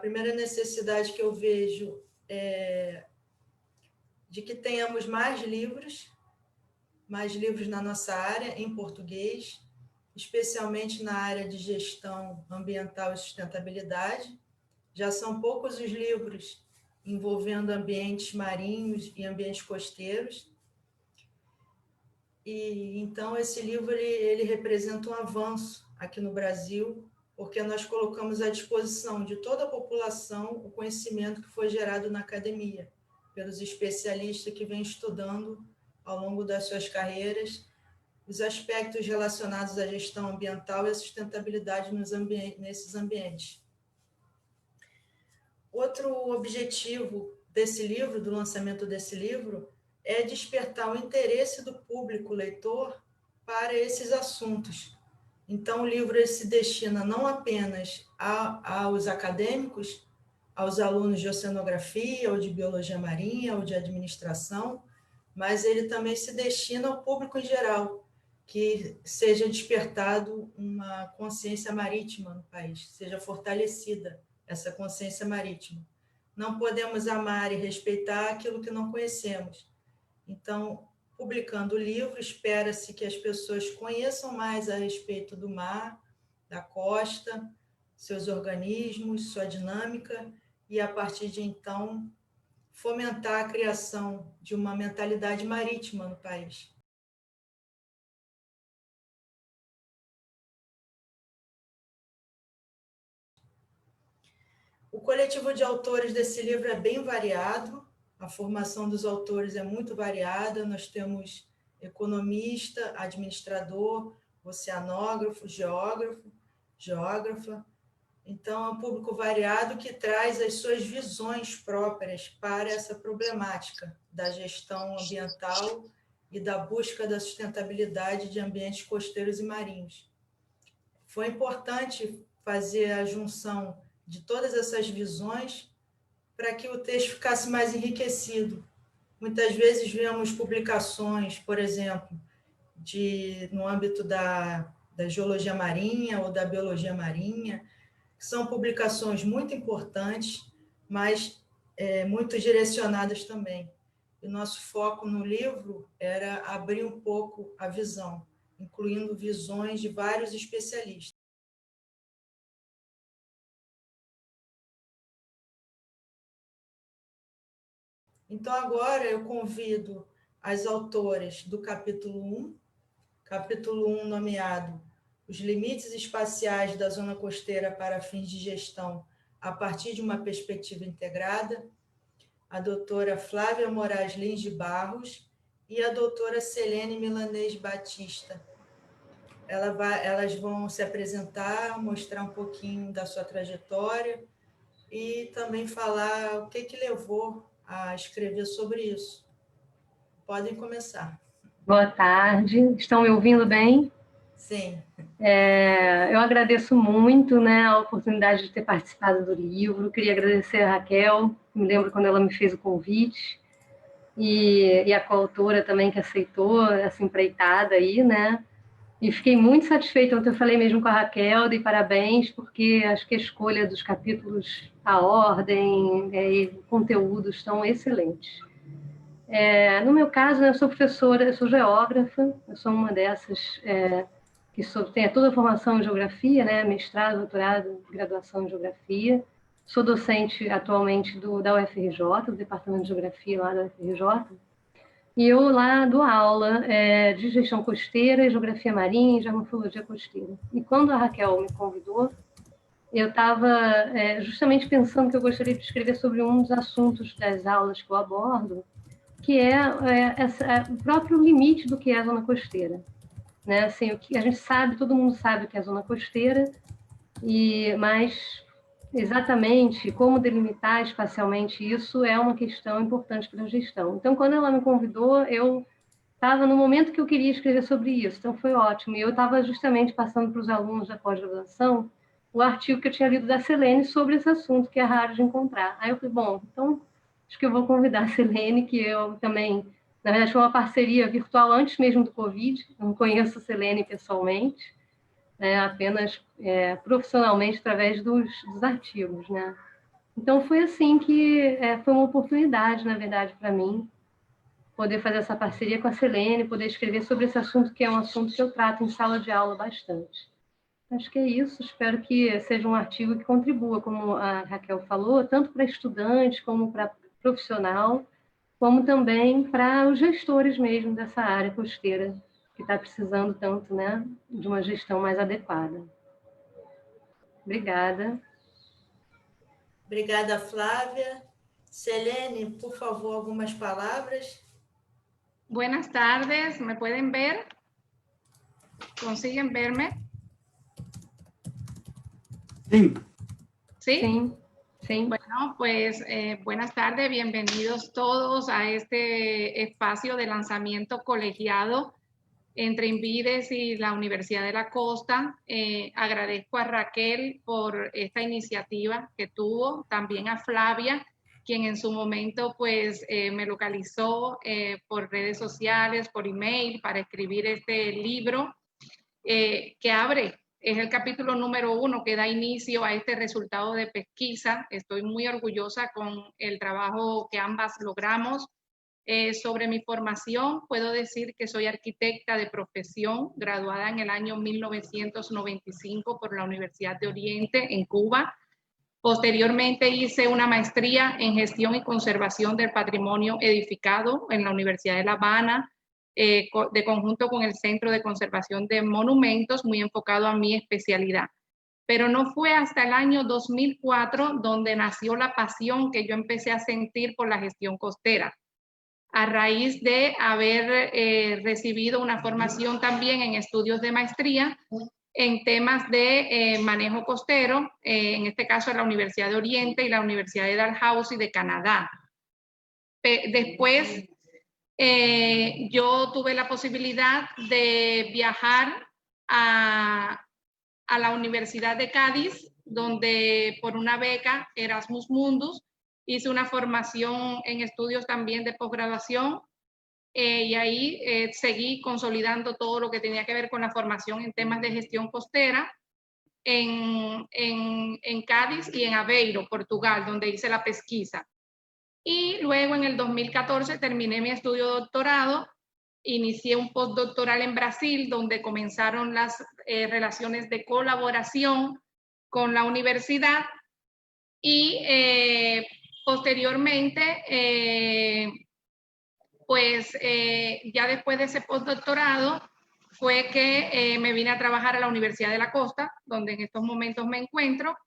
primeira necessidade que eu vejo é de que tenhamos mais livros na nossa área, em português, especialmente na área de gestão ambiental e sustentabilidade. Já são poucos os livros envolvendo ambientes marinhos e ambientes costeiros. E então esse livro ele representa um avanço aqui no Brasil, porque nós colocamos à disposição de toda a população o conhecimento que foi gerado na academia, pelos especialistas que vêm estudando ao longo das suas carreiras os aspectos relacionados à gestão ambiental e à sustentabilidade nesses ambientes. Outro objetivo desse livro, do lançamento desse livro, é despertar o interesse do público leitor para esses assuntos. Então, o livro se destina não apenas aos acadêmicos, aos alunos de oceanografia, ou de biologia marinha, ou de administração, mas ele também se destina ao público em geral, que seja despertado uma consciência marítima no país, seja fortalecida essa consciência marítima. Não podemos amar e respeitar aquilo que não conhecemos. Então, publicando o livro, espera-se que as pessoas conheçam mais a respeito do mar, da costa, seus organismos, sua dinâmica, e, a partir de então, fomentar a criação de uma mentalidade marítima no país. O coletivo de autores desse livro é bem variado, a formação dos autores é muito variada, nós temos economista, administrador, oceanógrafo, geógrafa. Então, é um público variado que traz as suas visões próprias para essa problemática da gestão ambiental e da busca da sustentabilidade de ambientes costeiros e marinhos. Foi importante fazer a junção de todas essas visões para que o texto ficasse mais enriquecido. Muitas vezes vemos publicações, por exemplo, no âmbito da geologia marinha ou da biologia marinha, que são publicações muito importantes, mas muito direcionadas também. E o nosso foco no livro era abrir um pouco a visão, incluindo visões de vários especialistas. Então, agora eu convido as autoras do capítulo 1 nomeado Os Limites Espaciais da Zona Costeira para Fins de Gestão a partir de uma Perspectiva Integrada, a doutora Flávia Moraes Lins de Barros e a doutora Selene Milanês Batista. Elas vão se apresentar, mostrar um pouquinho da sua trajetória e também falar o que levou a escrever sobre isso. Podem começar. Boa tarde. Estão me ouvindo bem? Sim. Eu agradeço muito, né, a oportunidade de ter participado do livro. Queria agradecer a Raquel, me lembro quando ela me fez o convite, e a coautora também que aceitou essa empreitada aí, né? E fiquei muito satisfeita. Ontem eu falei mesmo com a Raquel, dei parabéns, porque acho que a escolha dos capítulos, a ordem e o conteúdo estão excelentes. No meu caso, eu sou professora, eu sou geógrafa, eu sou uma dessas que tem toda a formação em geografia, né, mestrado, doutorado, graduação em geografia. Sou docente atualmente da UFRJ, do Departamento de Geografia lá da UFRJ. E eu lá dou aula de gestão costeira, geografia marinha e geomorfologia costeira. E quando a Raquel me convidou, eu estava justamente pensando que eu gostaria de escrever sobre um dos assuntos das aulas que eu abordo, que é o próprio limite do que é a zona costeira. Né? Assim, o que a gente sabe, todo mundo sabe o que é a zona costeira, mas exatamente como delimitar espacialmente isso é uma questão importante para a gestão. Então, quando ela me convidou, eu estava no momento que eu queria escrever sobre isso, então foi ótimo. E eu estava justamente passando para os alunos da pós-graduação o artigo que eu tinha lido da Selene sobre esse assunto, que é raro de encontrar. Aí eu falei, bom, então acho que eu vou convidar a Selene, que eu também, na verdade, foi uma parceria virtual antes mesmo do Covid, eu não conheço a Selene pessoalmente, apenas profissionalmente através dos artigos, né? Então, foi assim que foi uma oportunidade, na verdade, para mim, poder fazer essa parceria com a Selene, poder escrever sobre esse assunto, que é um assunto que eu trato em sala de aula bastante. Acho que é isso, espero que seja um artigo que contribua, como a Raquel falou, tanto para estudante como para profissional, como também para os gestores mesmo dessa área costeira, que está precisando tanto, né, de uma gestão mais adequada. Obrigada. Obrigada, Flávia. Selene, por favor, algumas palavras. Buenas tardes, ¿me pueden ver? ¿Consiguen verme? Sí. ¿Sí? Sí, sí. Bueno, pues buenas tardes, bienvenidos todos a este espacio de lanzamiento colegiado entre Invides y la Universidad de la Costa. Agradezco a Raquel por esta iniciativa que tuvo, también a Flavia, quien en su momento pues me localizó por redes sociales, por email, para escribir este libro que abre, es el capítulo número 1 que da inicio a este resultado de pesquisa. Estoy muy orgullosa con el trabajo que ambas logramos. Sobre mi formación, puedo decir que soy arquitecta de profesión, graduada en el año 1995 por la Universidad de Oriente en Cuba. Posteriormente hice una maestría en gestión y conservación del patrimonio edificado en la Universidad de La Habana, de conjunto con el Centro de Conservación de Monumentos, muy enfocado a mi especialidad. Pero no fue hasta el año 2004 donde nació la pasión que yo empecé a sentir por la gestión costera, a raíz de haber recibido una formación también en estudios de maestría en temas de manejo costero, en este caso en la Universidad de Oriente y la Universidad de Dalhousie de Canadá. Después yo tuve la posibilidad de viajar a la Universidad de Cádiz, donde por una beca Erasmus Mundus hice una formación en estudios también de posgraduación y ahí seguí consolidando todo lo que tenía que ver con la formación en temas de gestión costera en Cádiz y en Aveiro, Portugal, donde hice la pesquisa. Y luego en el 2014 terminé mi estudio de doctorado, inicié un postdoctoral en Brasil, donde comenzaron las relaciones de colaboración con la universidad y posteriormente pues ya después de ese postdoctorado fue que me vine a trabajar a la Universidad de la Costa, donde en estos momentos me encuentro,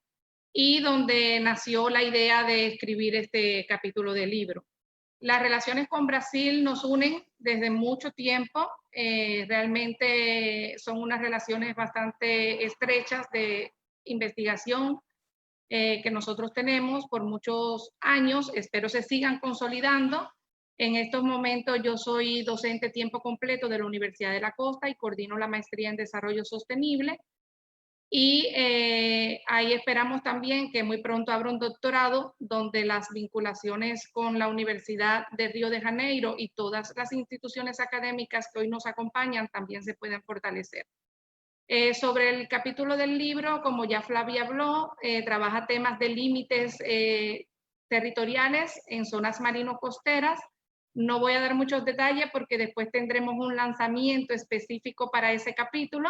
y donde nació la idea de escribir este capítulo del libro. Las relaciones con Brasil nos unen desde mucho tiempo, realmente son unas relaciones bastante estrechas de investigación que nosotros tenemos por muchos años, espero se sigan consolidando. En estos momentos yo soy docente tiempo completo de la Universidad de la Costa y coordino la maestría en desarrollo sostenible. Y ahí esperamos también que muy pronto abra un doctorado donde las vinculaciones con la Universidad de Río de Janeiro y todas las instituciones académicas que hoy nos acompañan también se pueden fortalecer. Sobre el capítulo del libro, como ya Flavia habló, trabaja temas de límites territoriales en zonas marino-costeras. No voy a dar muchos detalles porque después tendremos un lanzamiento específico para ese capítulo,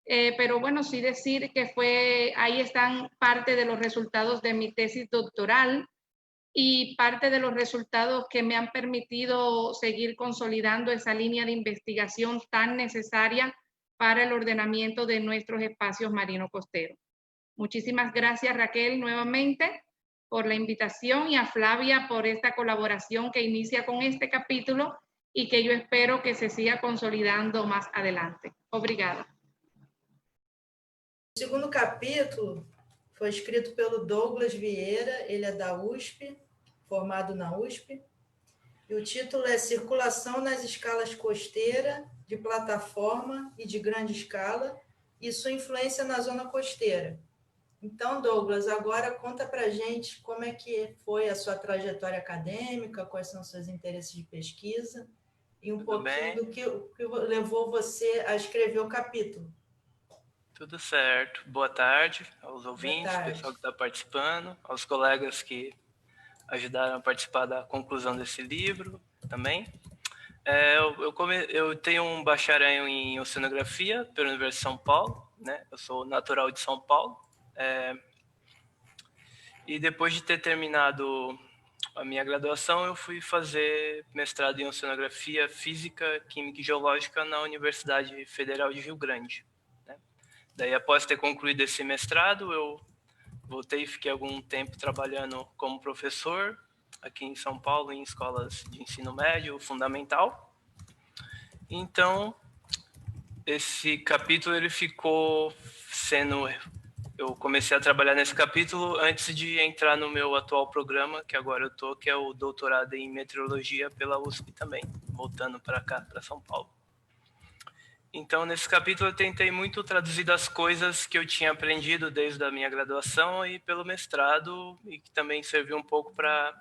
pero bueno, sí decir que ahí están parte de los resultados de mi tesis doctoral y parte de los resultados que me han permitido seguir consolidando esa línea de investigación tan necesaria para el ordenamiento de nuestros espacios marino-costeros. Muchísimas gracias, Raquel, nuevamente por la invitación y a Flavia por esta colaboración que inicia con este capítulo y que yo espero que se siga consolidando más adelante. Obrigada. O segundo capítulo foi escrito pelo Douglas Vieira, ele é da USP, formado na USP, e o título é Circulação nas escalas costeira, de plataforma e de grande escala e sua influência na zona costeira. Então, Douglas, agora conta para a gente como é que foi a sua trajetória acadêmica, quais são os seus interesses de pesquisa e um pouquinho do que levou você a escrever o capítulo. Tudo certo. Boa tarde aos ouvintes, pessoal que está participando, aos colegas que ajudaram a participar da conclusão desse livro também. Eu tenho um bacharel em Oceanografia pela Universidade de São Paulo, né? Eu sou natural de São Paulo. E depois de ter terminado a minha graduação, eu fui fazer mestrado em Oceanografia Física, Química e Geológica na Universidade Federal de Rio Grande. Né? Daí, após ter concluído esse mestrado, eu voltei e fiquei algum tempo trabalhando como professor aqui em São Paulo, em escolas de ensino médio, fundamental. Então, esse capítulo ele ficou sendo... Eu comecei a trabalhar nesse capítulo antes de entrar no meu atual programa, que agora eu estou, que é o doutorado em meteorologia pela USP também, voltando para cá, para São Paulo. Então, nesse capítulo eu tentei muito traduzir das coisas que eu tinha aprendido desde a minha graduação e pelo mestrado, e que também serviu um pouco para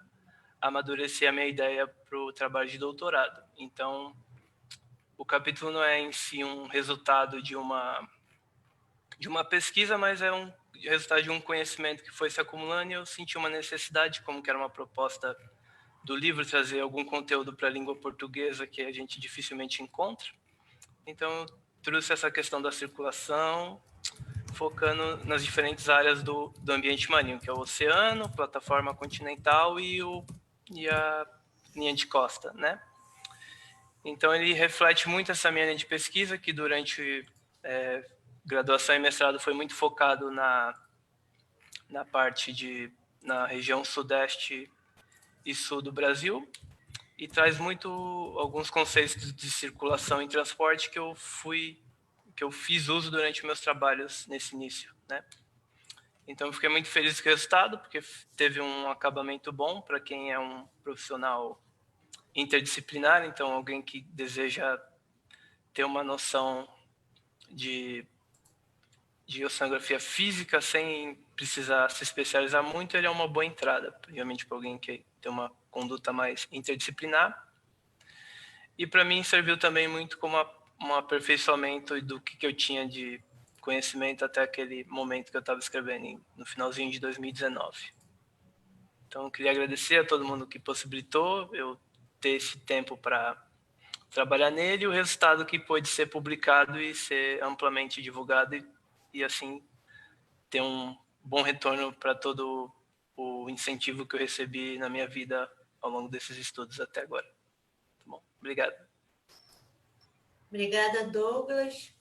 amadurecer a minha ideia para o trabalho de doutorado. Então, o capítulo não é em si um resultado de uma pesquisa, mas é um resultado de um conhecimento que foi se acumulando, e eu senti uma necessidade, como que era uma proposta do livro, trazer algum conteúdo para a língua portuguesa que a gente dificilmente encontra. Então, eu trouxe essa questão da circulação, focando nas diferentes áreas do ambiente marinho, que é o oceano, plataforma continental e a linha de costa, né? Então, ele reflete muito essa minha linha de pesquisa, que durante graduação e mestrado foi muito focado na região sudeste e sul do Brasil, e traz muito alguns conceitos de circulação e transporte que eu fiz uso durante meus trabalhos nesse início, né? Então, eu fiquei muito feliz com o resultado, porque teve um acabamento bom para quem é um profissional interdisciplinar, então alguém que deseja ter uma noção de oceanografia física sem precisar se especializar muito, ele é uma boa entrada, realmente para alguém que tem uma conduta mais interdisciplinar. E para mim serviu também muito como um aperfeiçoamento do que eu tinha de conhecimento até aquele momento que eu estava escrevendo, no finalzinho de 2019. Então, eu queria agradecer a todo mundo que possibilitou eu ter esse tempo para trabalhar nele, e o resultado que pôde ser publicado e ser amplamente divulgado, e assim ter um bom retorno para todo o incentivo que eu recebi na minha vida ao longo desses estudos até agora. Tá bom? Obrigado. Obrigada, Douglas.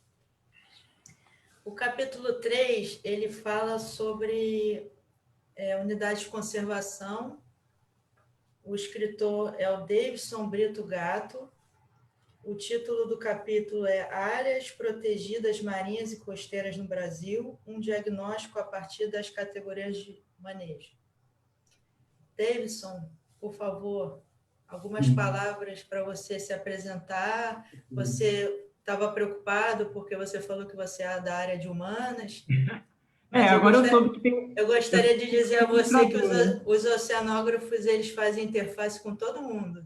O capítulo 3, ele fala sobre unidade de conservação. O escritor é o Davidson Brito Gatto. O título do capítulo é Áreas Protegidas Marinhas e Costeiras no Brasil, um diagnóstico a partir das categorias de manejo. Davidson, por favor, algumas palavras para você se apresentar. Você estava preocupado porque você falou que você é da área de humanas. Eu gostaria de dizer a você que os oceanógrafos eles fazem interface com todo mundo.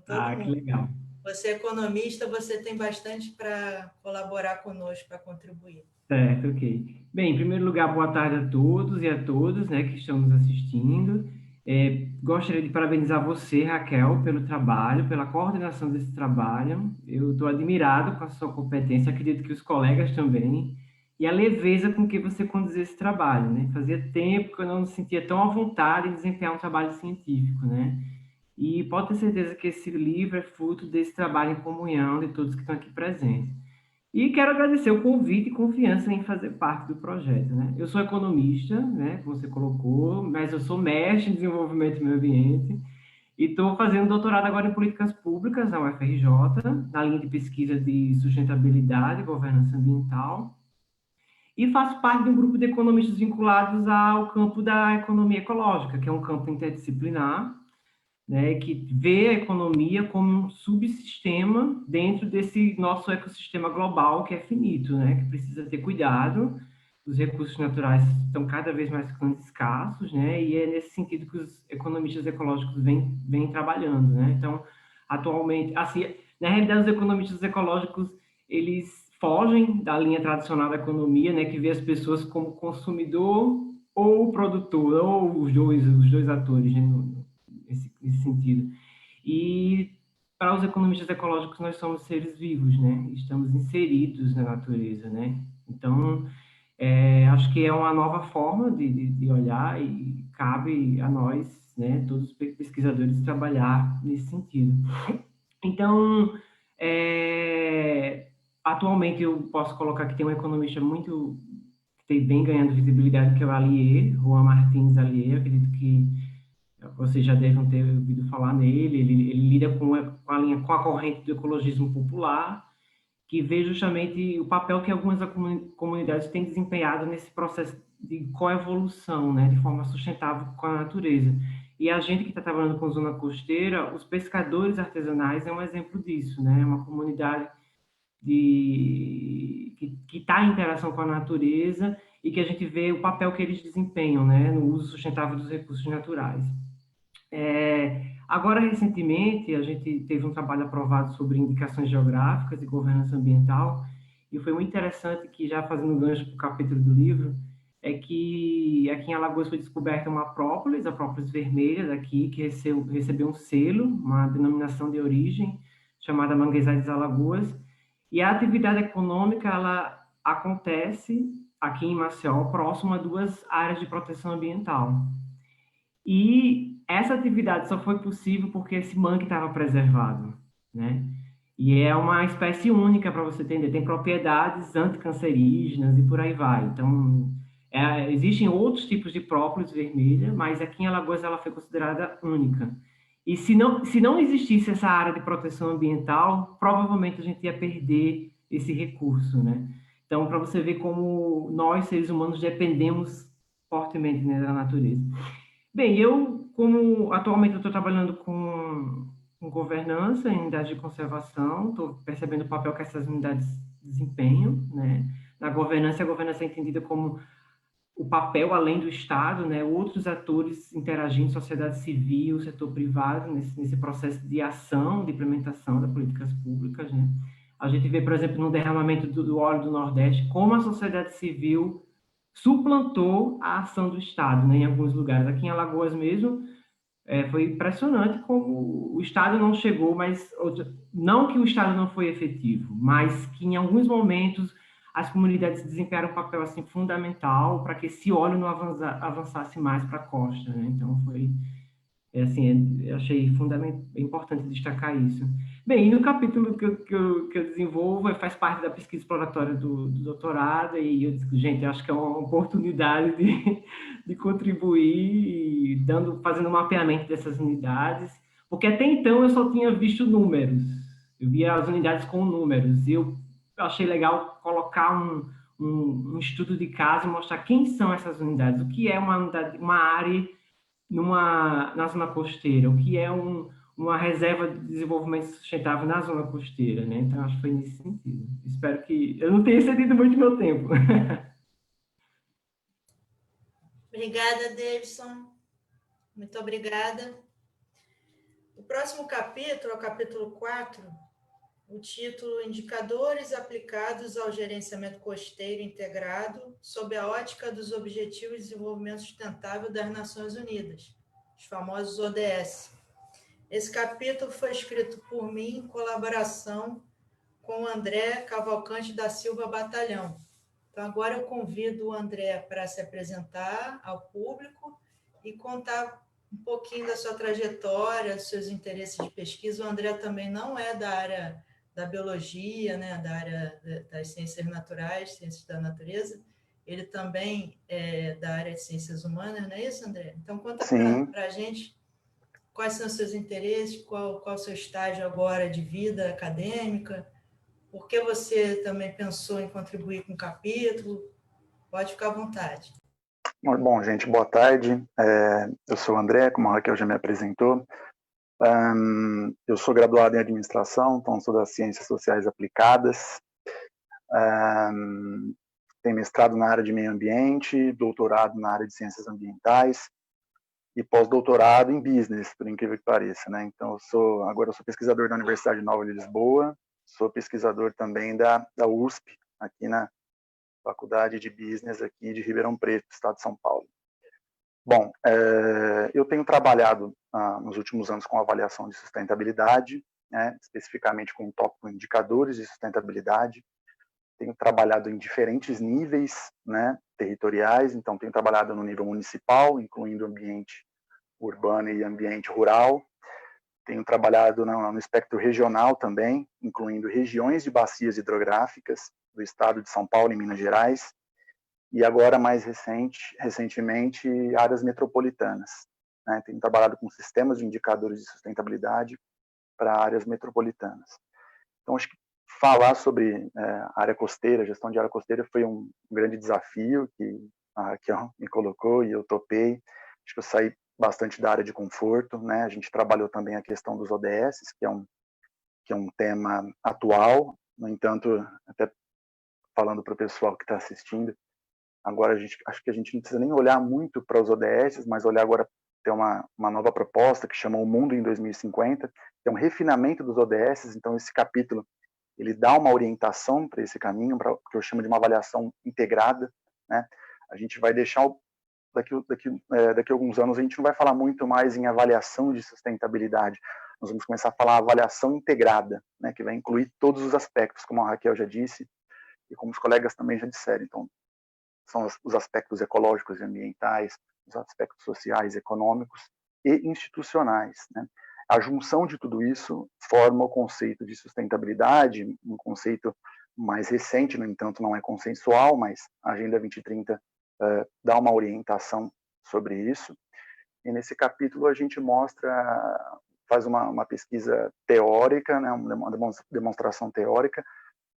Que legal. Você é economista, você tem bastante para colaborar conosco, para contribuir. Certo, ok. Bem, em primeiro lugar, boa tarde a todos e a todas, né, que estão nos assistindo. Gostaria de parabenizar você, Raquel, pelo trabalho, pela coordenação desse trabalho. Eu estou admirado com a sua competência, acredito que os colegas também, e a leveza com que você conduz esse trabalho, né? Fazia tempo que eu não me sentia tão à vontade de desempenhar um trabalho científico, né? E pode ter certeza que esse livro é fruto desse trabalho em comunhão de todos que estão aqui presentes. E quero agradecer o convite e confiança em fazer parte do projeto, né? Eu sou economista, né, como você colocou, mas eu sou mestre em desenvolvimento do meio ambiente e estou fazendo doutorado agora em políticas públicas na UFRJ, na linha de pesquisa de sustentabilidade e governança ambiental, e faço parte de um grupo de economistas vinculados ao campo da economia ecológica, que é um campo interdisciplinar, né, que vê a economia como um subsistema dentro desse nosso ecossistema global que é finito, né, que precisa ter cuidado. Os recursos naturais estão cada vez mais ficando escassos, né, e é nesse sentido que os economistas ecológicos vêm trabalhando, né. Então, atualmente, assim, na realidade, os economistas ecológicos, eles fogem da linha tradicional da economia, né, que vê as pessoas como consumidor ou produtor, ou os dois atores, né, nesse sentido. E para os economistas ecológicos, nós somos seres vivos, né? Estamos inseridos na natureza, né? Então, acho que é uma nova forma de olhar e cabe a nós, né, todos os pesquisadores, trabalhar nesse sentido. Então, atualmente eu posso colocar que tem um economista que vem ganhando visibilidade, que é o Allier, Juan Martins Allier. Acredito que vocês já devem ter ouvido falar nele. Ele lida com a corrente do ecologismo popular, que vê justamente o papel que algumas comunidades têm desempenhado nesse processo de coevolução, né, de forma sustentável com a natureza. E a gente que está trabalhando com zona costeira, os pescadores artesanais é um exemplo disso, né? É uma comunidade que está em interação com a natureza e que a gente vê o papel que eles desempenham, né, no uso sustentável dos recursos naturais. Agora, recentemente, a gente teve um trabalho aprovado sobre indicações geográficas e governança ambiental, e foi muito interessante que, já fazendo gancho para o capítulo do livro, é que aqui em Alagoas foi descoberta uma própolis, a própolis vermelha daqui, que recebeu um selo, uma denominação de origem, chamada Manguezais Alagoas, e a atividade econômica, ela acontece aqui em Maceió, próximo a 2 áreas de proteção ambiental. E essa atividade só foi possível porque esse mangue estava preservado, né? E é uma espécie única, para você entender, tem propriedades anticancerígenas e por aí vai. Então, existem outros tipos de própolis vermelha, mas aqui em Alagoas ela foi considerada única. E se não existisse essa área de proteção ambiental, provavelmente a gente ia perder esse recurso, né? Então, para você ver como nós, seres humanos, dependemos fortemente, né, da natureza. Bem, como atualmente eu estou trabalhando com governança em unidades de conservação, estou percebendo o papel que essas unidades desempenham, né? Na governança, a governança é entendida como o papel, além do Estado, né, outros atores interagindo, sociedade civil, setor privado, nesse processo de ação, de implementação das políticas públicas, né? A gente vê, por exemplo, no derramamento do óleo do Nordeste, como a sociedade civil suplantou a ação do Estado, né, em alguns lugares. Aqui em Alagoas mesmo, foi impressionante como o Estado não chegou, não que o Estado não foi efetivo, mas que em alguns momentos as comunidades desempenharam um papel assim, fundamental para que esse óleo não avançasse mais para a costa, né? Então, eu achei importante destacar isso. Bem, e no capítulo que eu desenvolvo, faz parte da pesquisa exploratória do doutorado, e eu disse, gente, eu acho que é uma oportunidade de contribuir, fazendo um mapeamento dessas unidades, porque até então eu só tinha visto números, eu via as unidades com números, e eu achei legal colocar um estudo de caso e mostrar quem são essas unidades, o que é uma área na zona costeira, o que é uma reserva de desenvolvimento sustentável na zona costeira, né? Então, acho que foi nesse sentido. Espero que eu não tenha excedido muito meu tempo. Obrigada, Davidson. Muito obrigada. O próximo capítulo é o capítulo 4, o título Indicadores aplicados ao gerenciamento costeiro integrado sob a ótica dos Objetivos de Desenvolvimento Sustentável das Nações Unidas, os famosos ODS. Esse capítulo foi escrito por mim em colaboração com o André Cavalcante da Silva Batalhão. Então, agora eu convido o André para se apresentar ao público e contar um pouquinho da sua trajetória, dos seus interesses de pesquisa. O André também não é da área da biologia, né, da área das ciências naturais, ciências da natureza. Ele também é da área de ciências humanas, não é isso, André? Então, conta para a gente quais são os seus interesses, qual o seu estágio agora de vida acadêmica, por que você também pensou em contribuir com o capítulo. Pode ficar à vontade. Bom, gente, boa tarde. Eu sou o André, como a Raquel já me apresentou. Eu sou graduado em administração, então sou das ciências sociais aplicadas. Tenho mestrado na área de meio ambiente, doutorado na área de ciências ambientais e pós-doutorado em business, por incrível que pareça, né? Então, agora eu sou pesquisador da Universidade Nova de Lisboa, sou pesquisador também da USP, aqui na Faculdade de Business aqui de Ribeirão Preto, estado de São Paulo. Bom, eu tenho trabalhado nos últimos anos com avaliação de sustentabilidade, né, especificamente com o tópico indicadores de sustentabilidade. Tenho trabalhado em diferentes níveis, né, territoriais, então tenho trabalhado no nível municipal, incluindo ambiente urbano e ambiente rural. Tenho trabalhado no espectro regional também, incluindo regiões de bacias hidrográficas do estado de São Paulo e Minas Gerais, e agora, mais recentemente, áreas metropolitanas, né? Tenho trabalhado com sistemas de indicadores de sustentabilidade para áreas metropolitanas. Então, acho que falar sobre área costeira, gestão de área costeira, foi um grande desafio que a Raquel me colocou e eu topei. Acho que eu saí bastante da área de conforto, né? A gente trabalhou também a questão dos ODS, que é um tema atual. No entanto, até falando para o pessoal que está assistindo, agora acho que a gente não precisa nem olhar muito para os ODS, mas olhar agora, tem uma nova proposta que chama O Mundo em 2050, que é um refinamento dos ODS. Então, esse capítulo ele dá uma orientação para esse caminho, que eu chamo de uma avaliação integrada, né? A gente vai deixar, daqui a alguns anos, a gente não vai falar muito mais em avaliação de sustentabilidade, nós vamos começar a falar avaliação integrada, né, que vai incluir todos os aspectos, como a Raquel já disse, e como os colegas também já disseram. Então, são os aspectos ecológicos e ambientais, os aspectos sociais, econômicos e institucionais, né? A junção de tudo isso forma o conceito de sustentabilidade, um conceito mais recente, no entanto, não é consensual, mas a Agenda 2030 dá uma orientação sobre isso. E nesse capítulo a gente faz uma pesquisa teórica, né, uma demonstração teórica,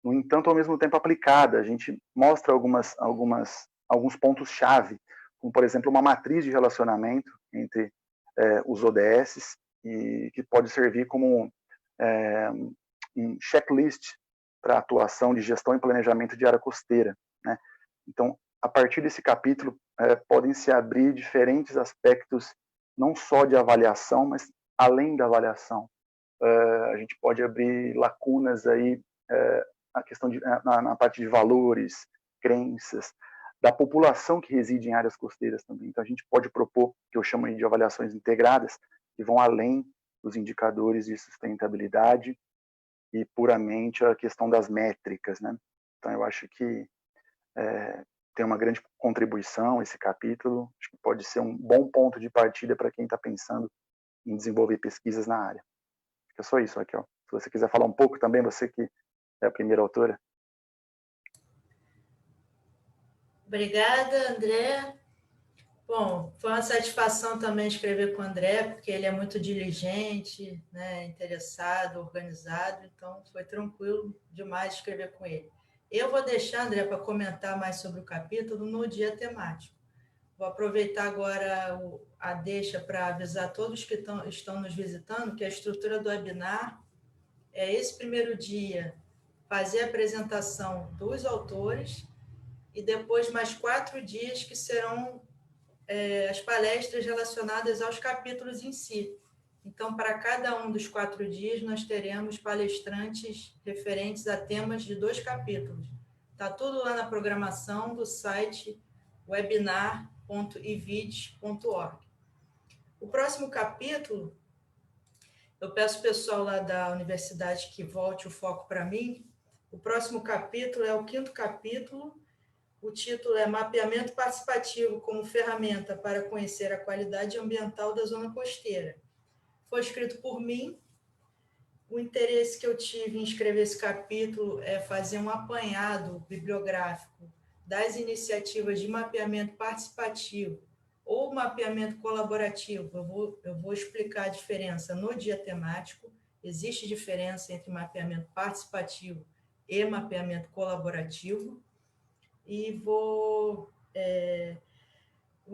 no entanto, ao mesmo tempo aplicada. A gente mostra alguns pontos-chave, como, por exemplo, uma matriz de relacionamento entre os ODS, e que pode servir como um checklist para atuação de gestão e planejamento de área costeira, né? Então, a partir desse capítulo, podem se abrir diferentes aspectos, não só de avaliação, mas além da avaliação. A gente pode abrir lacunas aí, a questão na parte de valores, crenças, da população que reside em áreas costeiras também. Então, a gente pode propor, que eu chamo de avaliações integradas, que vão além dos indicadores de sustentabilidade e puramente a questão das métricas, né? Então, eu acho que tem uma grande contribuição esse capítulo, acho que pode ser um bom ponto de partida para quem está pensando em desenvolver pesquisas na área. É só isso, Raquel. Se você quiser falar um pouco também, você que é a primeira autora. Obrigada, André. Bom, foi uma satisfação também escrever com o André, porque ele é muito diligente, né, interessado, organizado, então foi tranquilo demais escrever com ele. Eu vou deixar, André, para comentar mais sobre o capítulo no dia temático. Vou aproveitar agora a deixa para avisar todos que estão nos visitando que a estrutura do webinar é esse primeiro dia fazer a apresentação dos autores e depois mais 4 dias que serão as palestras relacionadas aos capítulos em si. Então, para cada um dos 4 dias, nós teremos palestrantes referentes a temas de 2 capítulos. Está tudo lá na programação do site webinar.ivids.org. O próximo capítulo, eu peço ao pessoal lá da universidade que volte o foco para mim. O próximo capítulo é o 5º capítulo. O título é Mapeamento Participativo como ferramenta para conhecer a qualidade ambiental da zona costeira. Foi escrito por mim. O interesse que eu tive em escrever esse capítulo é fazer um apanhado bibliográfico das iniciativas de mapeamento participativo ou mapeamento colaborativo. Eu vou explicar a diferença no dia temático. Existe diferença entre mapeamento participativo e mapeamento colaborativo. E o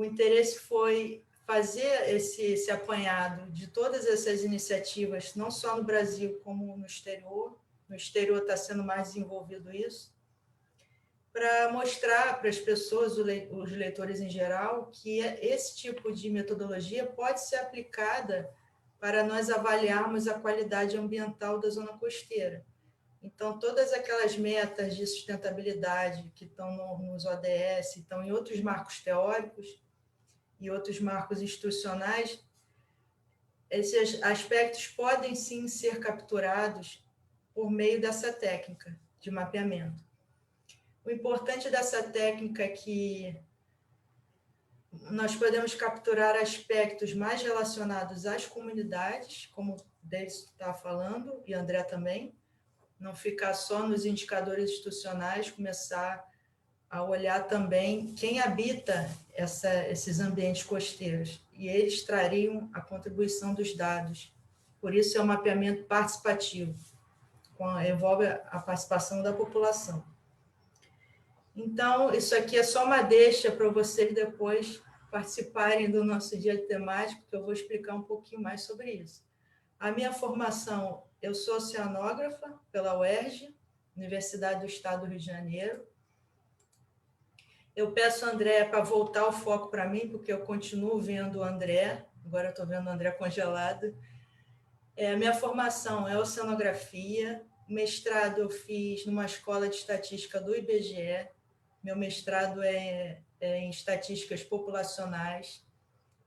interesse foi fazer esse apanhado de todas essas iniciativas, não só no Brasil, como no exterior. No exterior está sendo mais desenvolvido isso, para mostrar para as pessoas, os leitores em geral, que esse tipo de metodologia pode ser aplicada para nós avaliarmos a qualidade ambiental da zona costeira. Então, todas aquelas metas de sustentabilidade que estão nos ODS, estão em outros marcos teóricos e outros marcos institucionais, esses aspectos podem sim ser capturados por meio dessa técnica de mapeamento. O importante dessa técnica é que nós podemos capturar aspectos mais relacionados às comunidades, como o Denis está falando, e André também, não ficar só nos indicadores institucionais, começar a olhar também quem habita esses ambientes costeiros, e eles trariam a contribuição dos dados. Por isso é um mapeamento participativo, envolve a participação da população. Então, isso aqui é só uma deixa para vocês depois participarem do nosso dia temático, que eu vou explicar um pouquinho mais sobre isso. A minha formação, eu sou oceanógrafa pela UERJ, Universidade do Estado do Rio de Janeiro. Eu peço ao André para voltar o foco para mim, porque eu continuo vendo o André, agora eu estou vendo o André congelado. A minha formação é oceanografia, mestrado eu fiz numa escola de estatística do IBGE, meu mestrado é em estatísticas populacionais,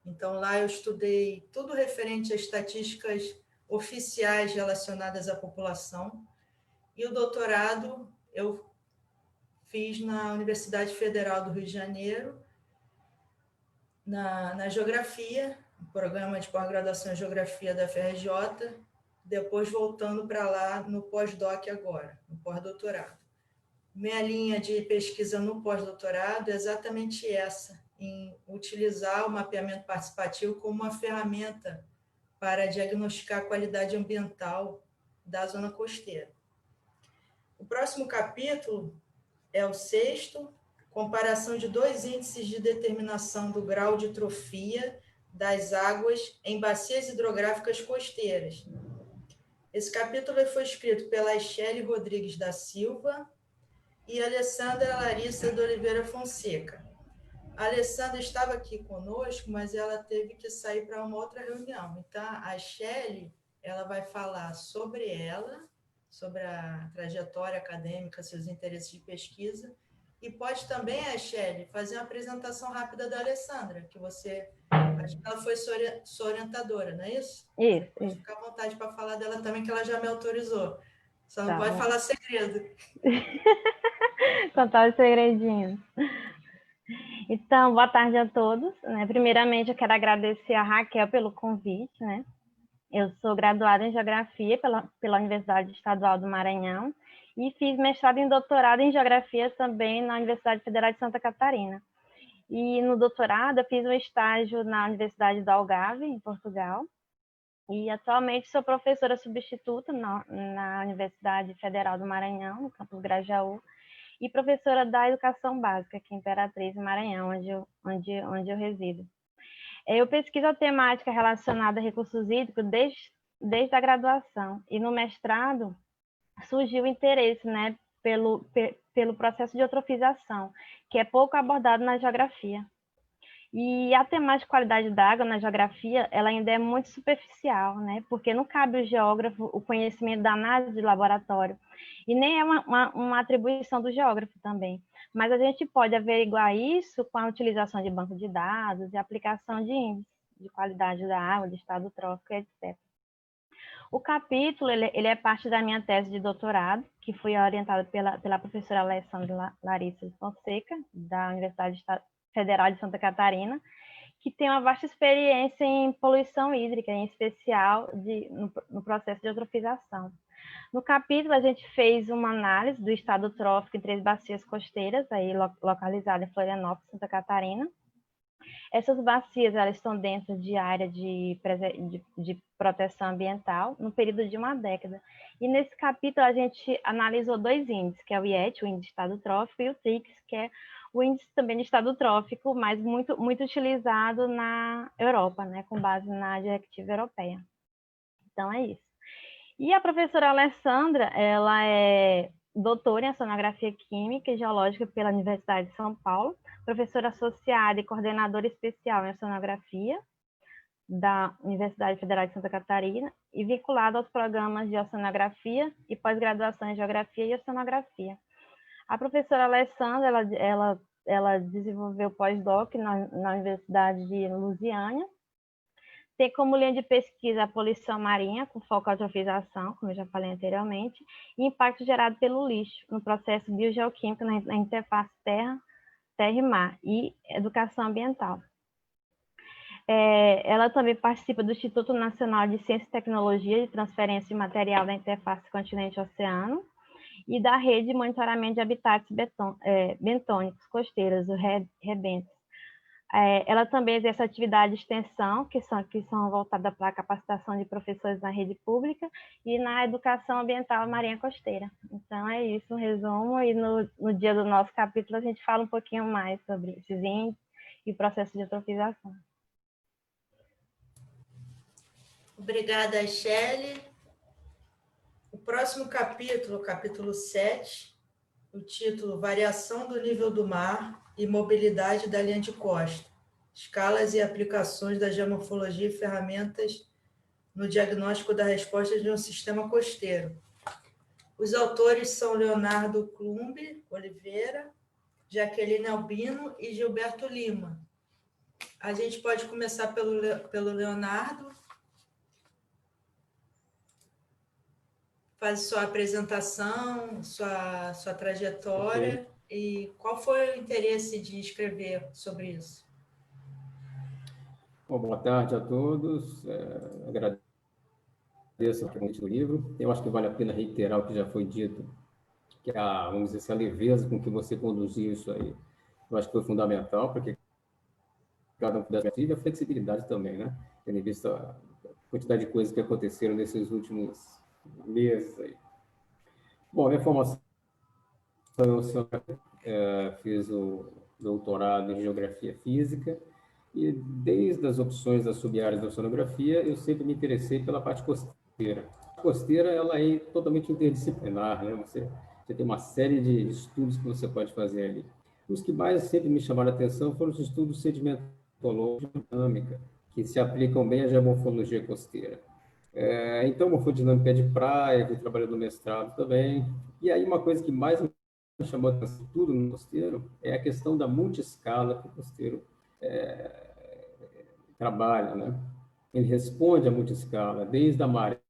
então lá eu estudei tudo referente a estatísticas oficiais relacionadas à população, e o doutorado eu fiz na Universidade Federal do Rio de Janeiro, na Geografia, no programa de pós-graduação em Geografia da FRJ, depois voltando para lá no pós-doc agora, no pós-doutorado. Minha linha de pesquisa no pós-doutorado é exatamente essa, em utilizar o mapeamento participativo como uma ferramenta para diagnosticar a qualidade ambiental da zona costeira. O próximo capítulo é o 6º, comparação de 2 índices de determinação do grau de trofia das águas em bacias hidrográficas costeiras. Esse capítulo foi escrito pela Aichele Rodrigues da Silva e Alessandra Larissa de Oliveira Fonseca. A Alessandra estava aqui conosco, mas ela teve que sair para uma outra reunião. Então, a Aichele, ela vai falar sobre ela, sobre a trajetória acadêmica, seus interesses de pesquisa, e pode também, Aichele, fazer uma apresentação rápida da Alessandra, que você, acho que ela foi sua orientadora, não é isso? Isso. Pode ficar à vontade para falar dela também, que ela já me autorizou. Só não Tá pode bom. falar segredo. Contar os segredinhos. Então, boa tarde a todos. Primeiramente, eu quero agradecer a Raquel pelo convite. Eu sou graduada em Geografia pela Universidade Estadual do Maranhão e fiz mestrado e doutorado em Geografia também na Universidade Federal de Santa Catarina. E no doutorado, eu fiz um estágio na Universidade do Algarve, em Portugal, e atualmente sou professora substituta na Universidade Federal do Maranhão, no campus Grajaú, e professora da Educação Básica, aqui em Imperatriz, Maranhão, onde eu resido. Eu pesquiso a temática relacionada a recursos hídricos desde a graduação, e no mestrado surgiu o interesse pelo processo de eutrofização, que é pouco abordado na geografia. E a temática de qualidade da água na geografia, ela ainda é muito superficial, porque não cabe ao geógrafo o conhecimento da análise de laboratório, e nem é uma atribuição do geógrafo também. Mas a gente pode averiguar isso com a utilização de banco de dados e aplicação de índices de qualidade da água, de estado trófico, etc. O capítulo ele é parte da minha tese de doutorado, que foi orientada pela professora Alessandra Larissa Fonseca, da Universidade Federal de Santa Catarina, que tem uma vasta experiência em poluição hídrica, em especial no processo de eutrofização. No capítulo, a gente fez uma análise do estado trófico em 3 bacias costeiras, aí localizadas em Florianópolis, Santa Catarina. Essas bacias elas estão dentro de área de proteção ambiental no período de 1 década. E nesse capítulo, a gente analisou 2 índices, que é o IET, o Índice de Estado Trófico, e o TRIX, que é o índice também de estado trófico, mas muito utilizado na Europa, com base na diretiva europeia. Então, é isso. E a professora Alessandra, ela é doutora em Oceanografia Química e Geológica pela Universidade de São Paulo, professora associada e coordenadora especial em Oceanografia da Universidade Federal de Santa Catarina e vinculado aos programas de oceanografia e pós-graduação em Geografia e Oceanografia. A professora Alessandra, ela desenvolveu pós-doc na Universidade de Lusiânia. Tem como linha de pesquisa a poluição marinha, com foco em eutrofização, como eu já falei anteriormente, e impacto gerado pelo lixo no processo biogeoquímico na interface terra e mar, e educação ambiental. Ela também participa do Instituto Nacional de Ciência e Tecnologia de Transferência de Material da Interface Continente-Oceano e da Rede de Monitoramento de Habitats Bentônicos Costeiros, o REBENTOS. Ela também exerce atividade de extensão, que são voltadas para a capacitação de professores na rede pública e na educação ambiental marinha costeira. Então, é isso, um resumo, e no dia do nosso capítulo a gente fala um pouquinho mais sobre esses índices e o processo de eutrofização. Obrigada, Shelley. O próximo capítulo, capítulo 7, o título Variação do nível do mar e mobilidade da linha de costa, escalas e aplicações da geomorfologia e ferramentas no diagnóstico da resposta de um sistema costeiro. Os autores são Leonardo Klumb Oliveira, Jaqueline Albino e Gilberto Lima. A gente pode começar pelo Leonardo. Faz sua apresentação, sua trajetória, okay. E qual foi o interesse de escrever sobre isso? Bom, boa tarde a todos. Agradeço o convite do livro. Eu acho que vale a pena reiterar o que já foi dito, que vamos dizer assim, a leveza com que você conduziu isso aí. Eu acho que foi fundamental, porque cada um pudesse ver, e a flexibilidade também, né? Tendo em vista a quantidade de coisas que aconteceram nesses últimos meses aí. Bom, minha formação, fiz o doutorado em Geografia Física e desde as opções das sub-áreas da oceanografia eu sempre me interessei pela parte costeira. A costeira, ela é totalmente interdisciplinar, né? Você tem uma série de estudos que você pode fazer ali. Os que mais sempre me chamaram a atenção foram os estudos sedimentológicos e dinâmica, que se aplicam bem à geomorfologia costeira. Então, morfodinâmica de praia, fui trabalhando no mestrado também. E aí, uma coisa que mais me chamou a atenção tudo no costeiro é a questão da multiescala que o costeiro trabalha, né? Ele responde à multiescala, desde a maré,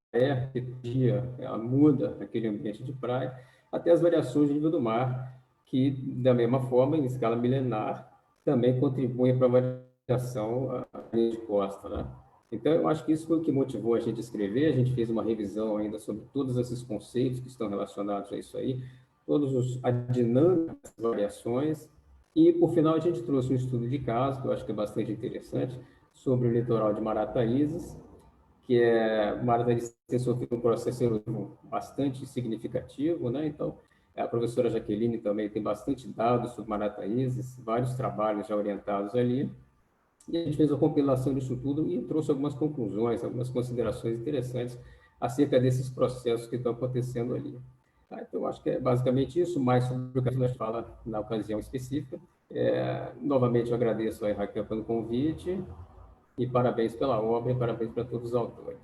que dia ela muda naquele ambiente de praia, até as variações de nível do mar, que, da mesma forma, em escala milenar, também contribuem para a variação à linha de costa, né? Então, eu acho que isso foi o que motivou a gente a escrever. A gente fez uma revisão ainda sobre todos esses conceitos que estão relacionados a isso aí, a dinâmica das variações, e, por final, a gente trouxe um estudo de caso, que eu acho que é bastante interessante, sobre o litoral de Marataízes, que Marataízes tem sofrido um processo erosivo bastante significativo, né? Então, a professora Jaqueline também tem bastante dados sobre Marataízes, vários trabalhos já orientados ali. E a gente fez a compilação disso tudo e trouxe algumas conclusões, algumas considerações interessantes acerca desses processos que estão acontecendo ali. Tá? Então, acho que é basicamente isso, mais sobre o que a gente fala na ocasião específica. Novamente, eu agradeço a Raquel pelo convite e parabéns pela obra e parabéns para todos os autores.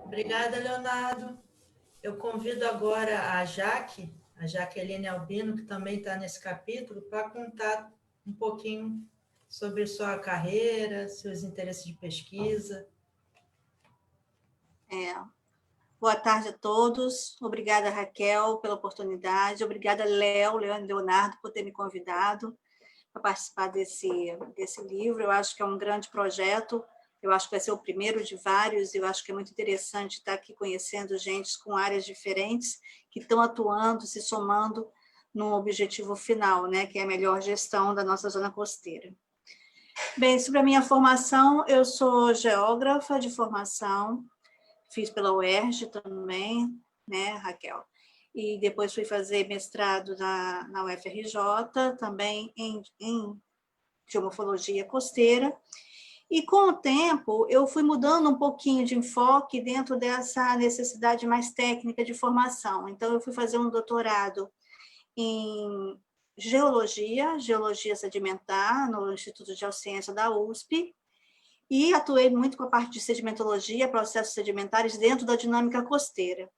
Obrigada, Leonardo. Eu convido agora a Jaqueline Albino, que também está nesse capítulo, para contar um pouquinho sobre sua carreira, seus interesses de pesquisa. Boa tarde a todos. Obrigada, Raquel, pela oportunidade. Obrigada, Leonardo, por ter me convidado para participar desse livro. Eu acho que é um grande projeto. Eu acho que vai ser o primeiro de vários, e eu acho que é muito interessante estar aqui conhecendo gente com áreas diferentes que estão atuando, se somando num objetivo final, né, que é a melhor gestão da nossa zona costeira. Bem, sobre a minha formação, eu sou geógrafa de formação, fiz pela UERJ também, né, Raquel? E depois fui fazer mestrado na UFRJ, também em geomorfologia costeira. E, com o tempo, eu fui mudando um pouquinho de enfoque dentro dessa necessidade mais técnica de formação. Então, eu fui fazer um doutorado em geologia, geologia sedimentar, no Instituto de Geociência da USP, e atuei muito com a parte de sedimentologia, processos sedimentares dentro da dinâmica costeira.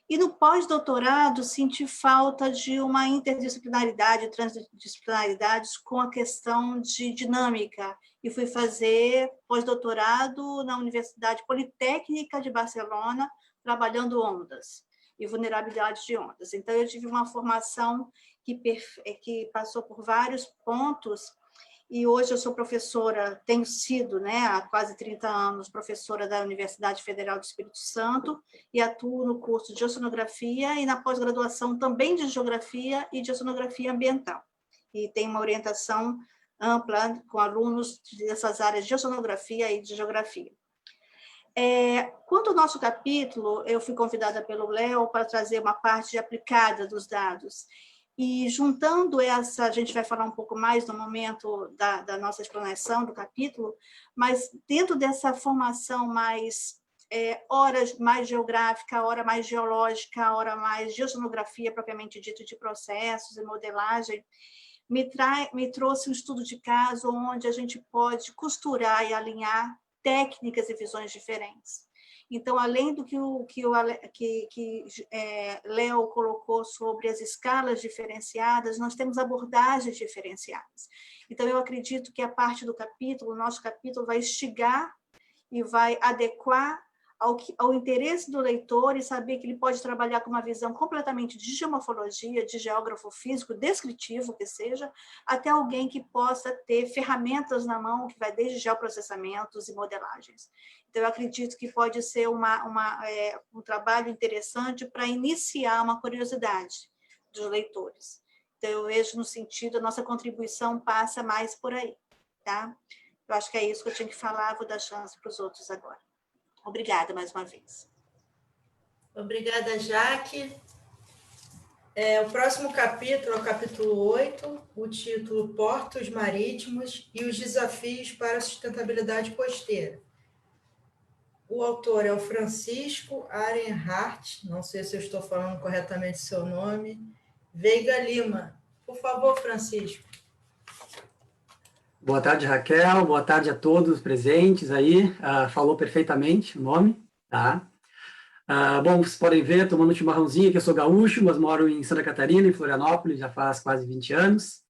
E no pós-doutorado, senti falta de uma interdisciplinaridade, transdisciplinaridade com a questão de dinâmica, e fui fazer pós-doutorado na Universidade Politécnica de Barcelona, trabalhando ondas e vulnerabilidade de ondas. Então, eu tive uma formação que passou por vários pontos, e hoje eu sou professora, tenho sido, né, há quase 30 anos, professora da Universidade Federal do Espírito Santo, e atuo no curso de oceanografia e na pós-graduação também de geografia e de oceanografia ambiental. E tenho uma orientação ampla com alunos dessas áreas de oceanografia e de geografia. Quanto ao nosso capítulo, eu fui convidada pelo Léo para trazer uma parte aplicada dos dados. E juntando essa, a gente vai falar um pouco mais no momento da nossa explanação do capítulo, mas dentro dessa formação mais, hora mais geográfica, hora mais geológica, hora mais de oceanografia, propriamente dito, de processos e modelagem, me trouxe um estudo de caso onde a gente pode costurar e alinhar técnicas e visões diferentes. Então, além do que Léo colocou sobre as escalas diferenciadas, nós temos abordagens diferenciadas. Então, eu acredito que a parte do capítulo, o nosso capítulo, vai instigar e vai adequar ao interesse do leitor e saber que ele pode trabalhar com uma visão completamente de geomorfologia, de geógrafo físico, descritivo que seja, até alguém que possa ter ferramentas na mão, que vai desde geoprocessamentos e modelagens. Então, eu acredito que pode ser um trabalho interessante para iniciar uma curiosidade dos leitores. Então, eu vejo no sentido, a nossa contribuição passa mais por aí, tá? Eu acho que é isso que eu tinha que falar, vou dar chance para os outros agora. Obrigada mais uma vez. Obrigada, Jaque. O próximo capítulo é o capítulo 8, o título Portos Marítimos e os Desafios para a Sustentabilidade Costeira. O autor é o Francisco Arenhart, não sei se eu estou falando corretamente seu nome, Veiga Lima. Por favor, Francisco. Boa tarde, Raquel. Boa tarde a todos presentes aí. Falou perfeitamente o nome, tá? Bom, vocês podem ver, tomando um chimarrãozinho, que eu sou gaúcho, mas moro em Santa Catarina, em Florianópolis, já faz quase 20 anos.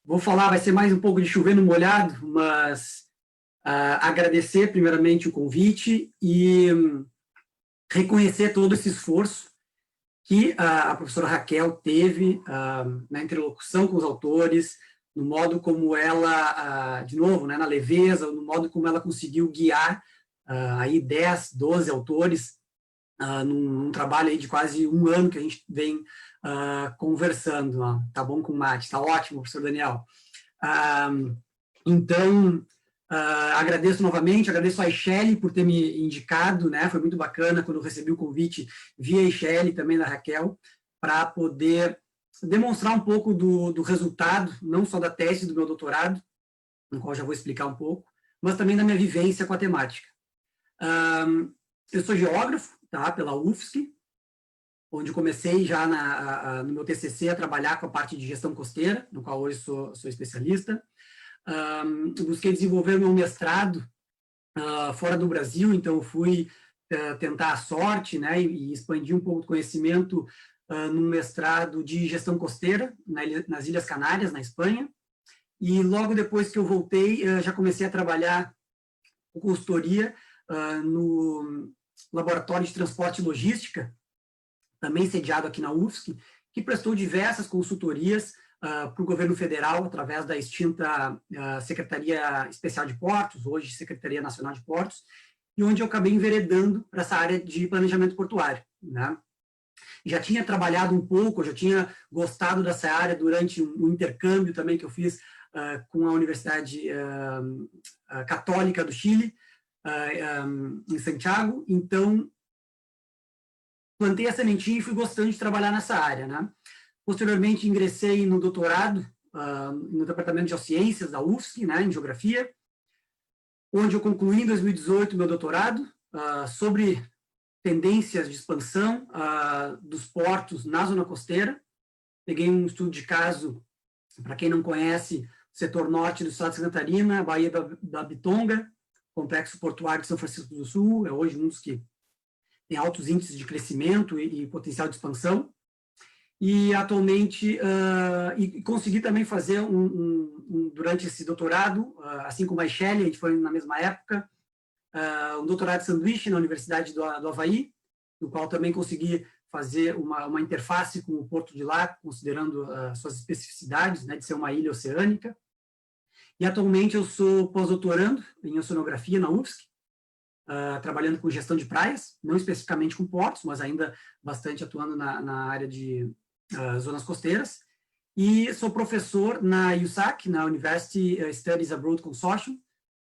Vou falar, vai ser mais um pouco de chover no molhado, mas agradecer primeiramente o convite e reconhecer todo esse esforço que a professora Raquel teve na interlocução com os autores, no modo como ela, de novo, né, na leveza, no modo como ela conseguiu guiar aí 10, 12 autores num trabalho aí de quase um ano que a gente vem conversando. Tá bom com o mate, tá ótimo, professor Daniel. Então, agradeço novamente, agradeço a Ixele por ter me indicado, né, foi muito bacana quando eu recebi o convite via Ixele, também da Raquel, para poder demonstrar um pouco do resultado, não só da tese do meu doutorado, no qual já vou explicar um pouco, mas também da minha vivência com a temática. Eu sou geógrafo, tá, pela UFSC, onde comecei já no meu TCC a trabalhar com a parte de gestão costeira, no qual hoje sou especialista. Busquei desenvolver meu mestrado fora do Brasil, então fui tentar a sorte, né, e expandir um pouco do conhecimento num mestrado de gestão costeira nas Ilhas Canárias, na Espanha, e logo depois que eu voltei, já comecei a trabalhar com consultoria no Laboratório de Transporte e Logística, também sediado aqui na UFSC, que prestou diversas consultorias para o governo federal, através da extinta Secretaria Especial de Portos, hoje Secretaria Nacional de Portos, e onde eu acabei enveredando para essa área de planejamento portuário, né? Já tinha trabalhado um pouco, já tinha gostado dessa área durante um intercâmbio também que eu fiz com a Universidade Católica do Chile, em Santiago. Então, plantei a sementinha e fui gostando de trabalhar nessa área, né? Posteriormente, ingressei no doutorado no Departamento de Geociências da UFSC, né, em Geografia, onde eu concluí em 2018 meu doutorado sobre tendências de expansão dos portos na zona costeira, peguei um estudo de caso, para quem não conhece, setor norte do estado de Santa Catarina, Baía da Bitonga, complexo portuário de São Francisco do Sul, é hoje um dos que tem altos índices de crescimento e potencial de expansão. E atualmente, consegui também fazer durante esse doutorado, assim como a Shelley, a gente foi na mesma época, um doutorado de sanduíche na Universidade do Havaí, no qual também consegui fazer uma interface com o Porto de lá, considerando suas especificidades, né, de ser uma ilha oceânica. E atualmente eu sou pós-doutorando em oceanografia na UFSC, trabalhando com gestão de praias, não especificamente com portos, mas ainda bastante atuando na área de zonas costeiras. E sou professor na USAC, na University Studies Abroad Consortium,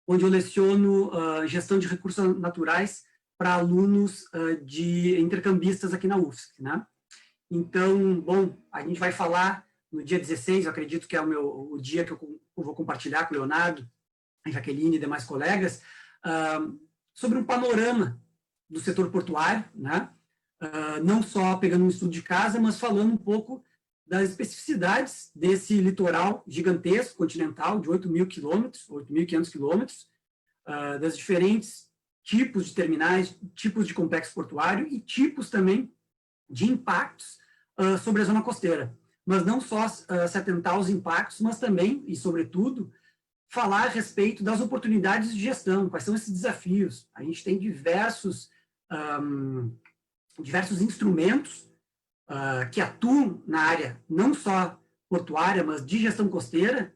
onde eu leciono gestão de recursos naturais para alunos de intercambistas aqui na UFSC, né? Então, bom, a gente vai falar no dia 16, eu acredito que é o dia que eu vou compartilhar com o Leonardo, a Jaqueline e demais colegas, sobre um panorama do setor portuário, né? Não só pegando um estudo de casa, mas falando um pouco das especificidades desse litoral gigantesco, continental, de 8.000 quilômetros, 8.500 quilômetros, das diferentes tipos de terminais, tipos de complexo portuário e tipos também de impactos sobre a zona costeira. Mas não só se atentar aos impactos, mas também, e sobretudo, falar a respeito das oportunidades de gestão, quais são esses desafios. A gente tem diversos instrumentos que atuam na área não só portuária, mas de gestão costeira,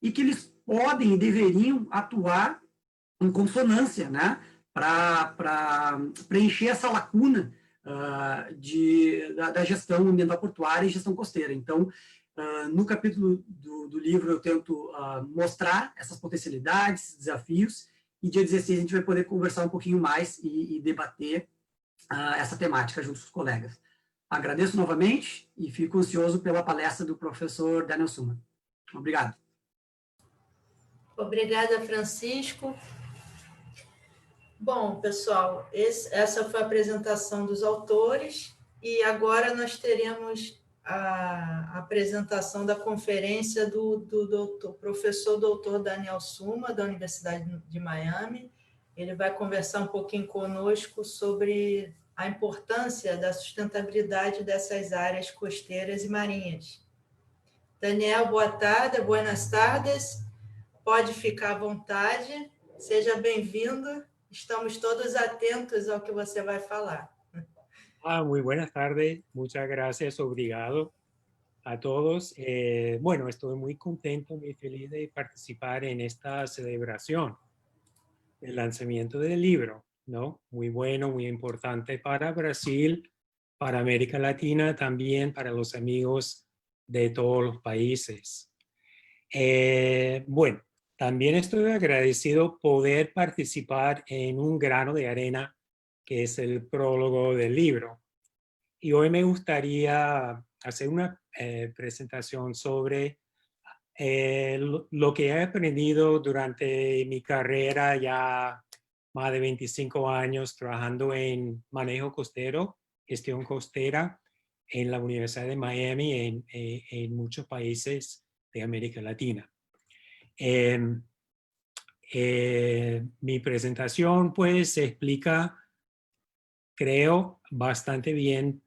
e que eles podem e deveriam atuar em consonância, né, para preencher essa lacuna da gestão ambiental portuária e gestão costeira. Então, no capítulo do livro eu tento mostrar essas potencialidades, desafios, e dia 16 a gente vai poder conversar um pouquinho mais e debater essa temática junto com os colegas. Agradeço novamente e fico ansioso pela palestra do professor Daniel Suma. Obrigado. Obrigada, Francisco. Bom, pessoal, essa foi a apresentação dos autores e agora nós teremos a apresentação da conferência do professor doutor Daniel Suma, da Universidade de Miami. Ele vai conversar um pouquinho conosco sobre a importância da sustentabilidade dessas áreas costeiras e marinhas. Daniel, boa tarde, buenas tardes. Pode ficar à vontade, seja bem-vindo. Estamos todos atentos ao que você vai falar. Muy buenas tardes, muchas gracias, obrigado a todos. Bueno, estoy muy contento, muy feliz de participar en esta celebración del lanzamiento del libro, ¿no? Muy bueno, muy importante para Brasil, para América Latina, también para los amigos de todos los países. Bueno, también estoy agradecido poder participar en un grano de arena, que es el prólogo del libro. Y hoy me gustaría hacer una presentación sobre lo que he aprendido durante mi carrera, ya más de 25 años trabajando en manejo costero, gestión costera, en la Universidad de Miami, en muchos países de América Latina. Mi presentación pues se explica, creo, bastante bien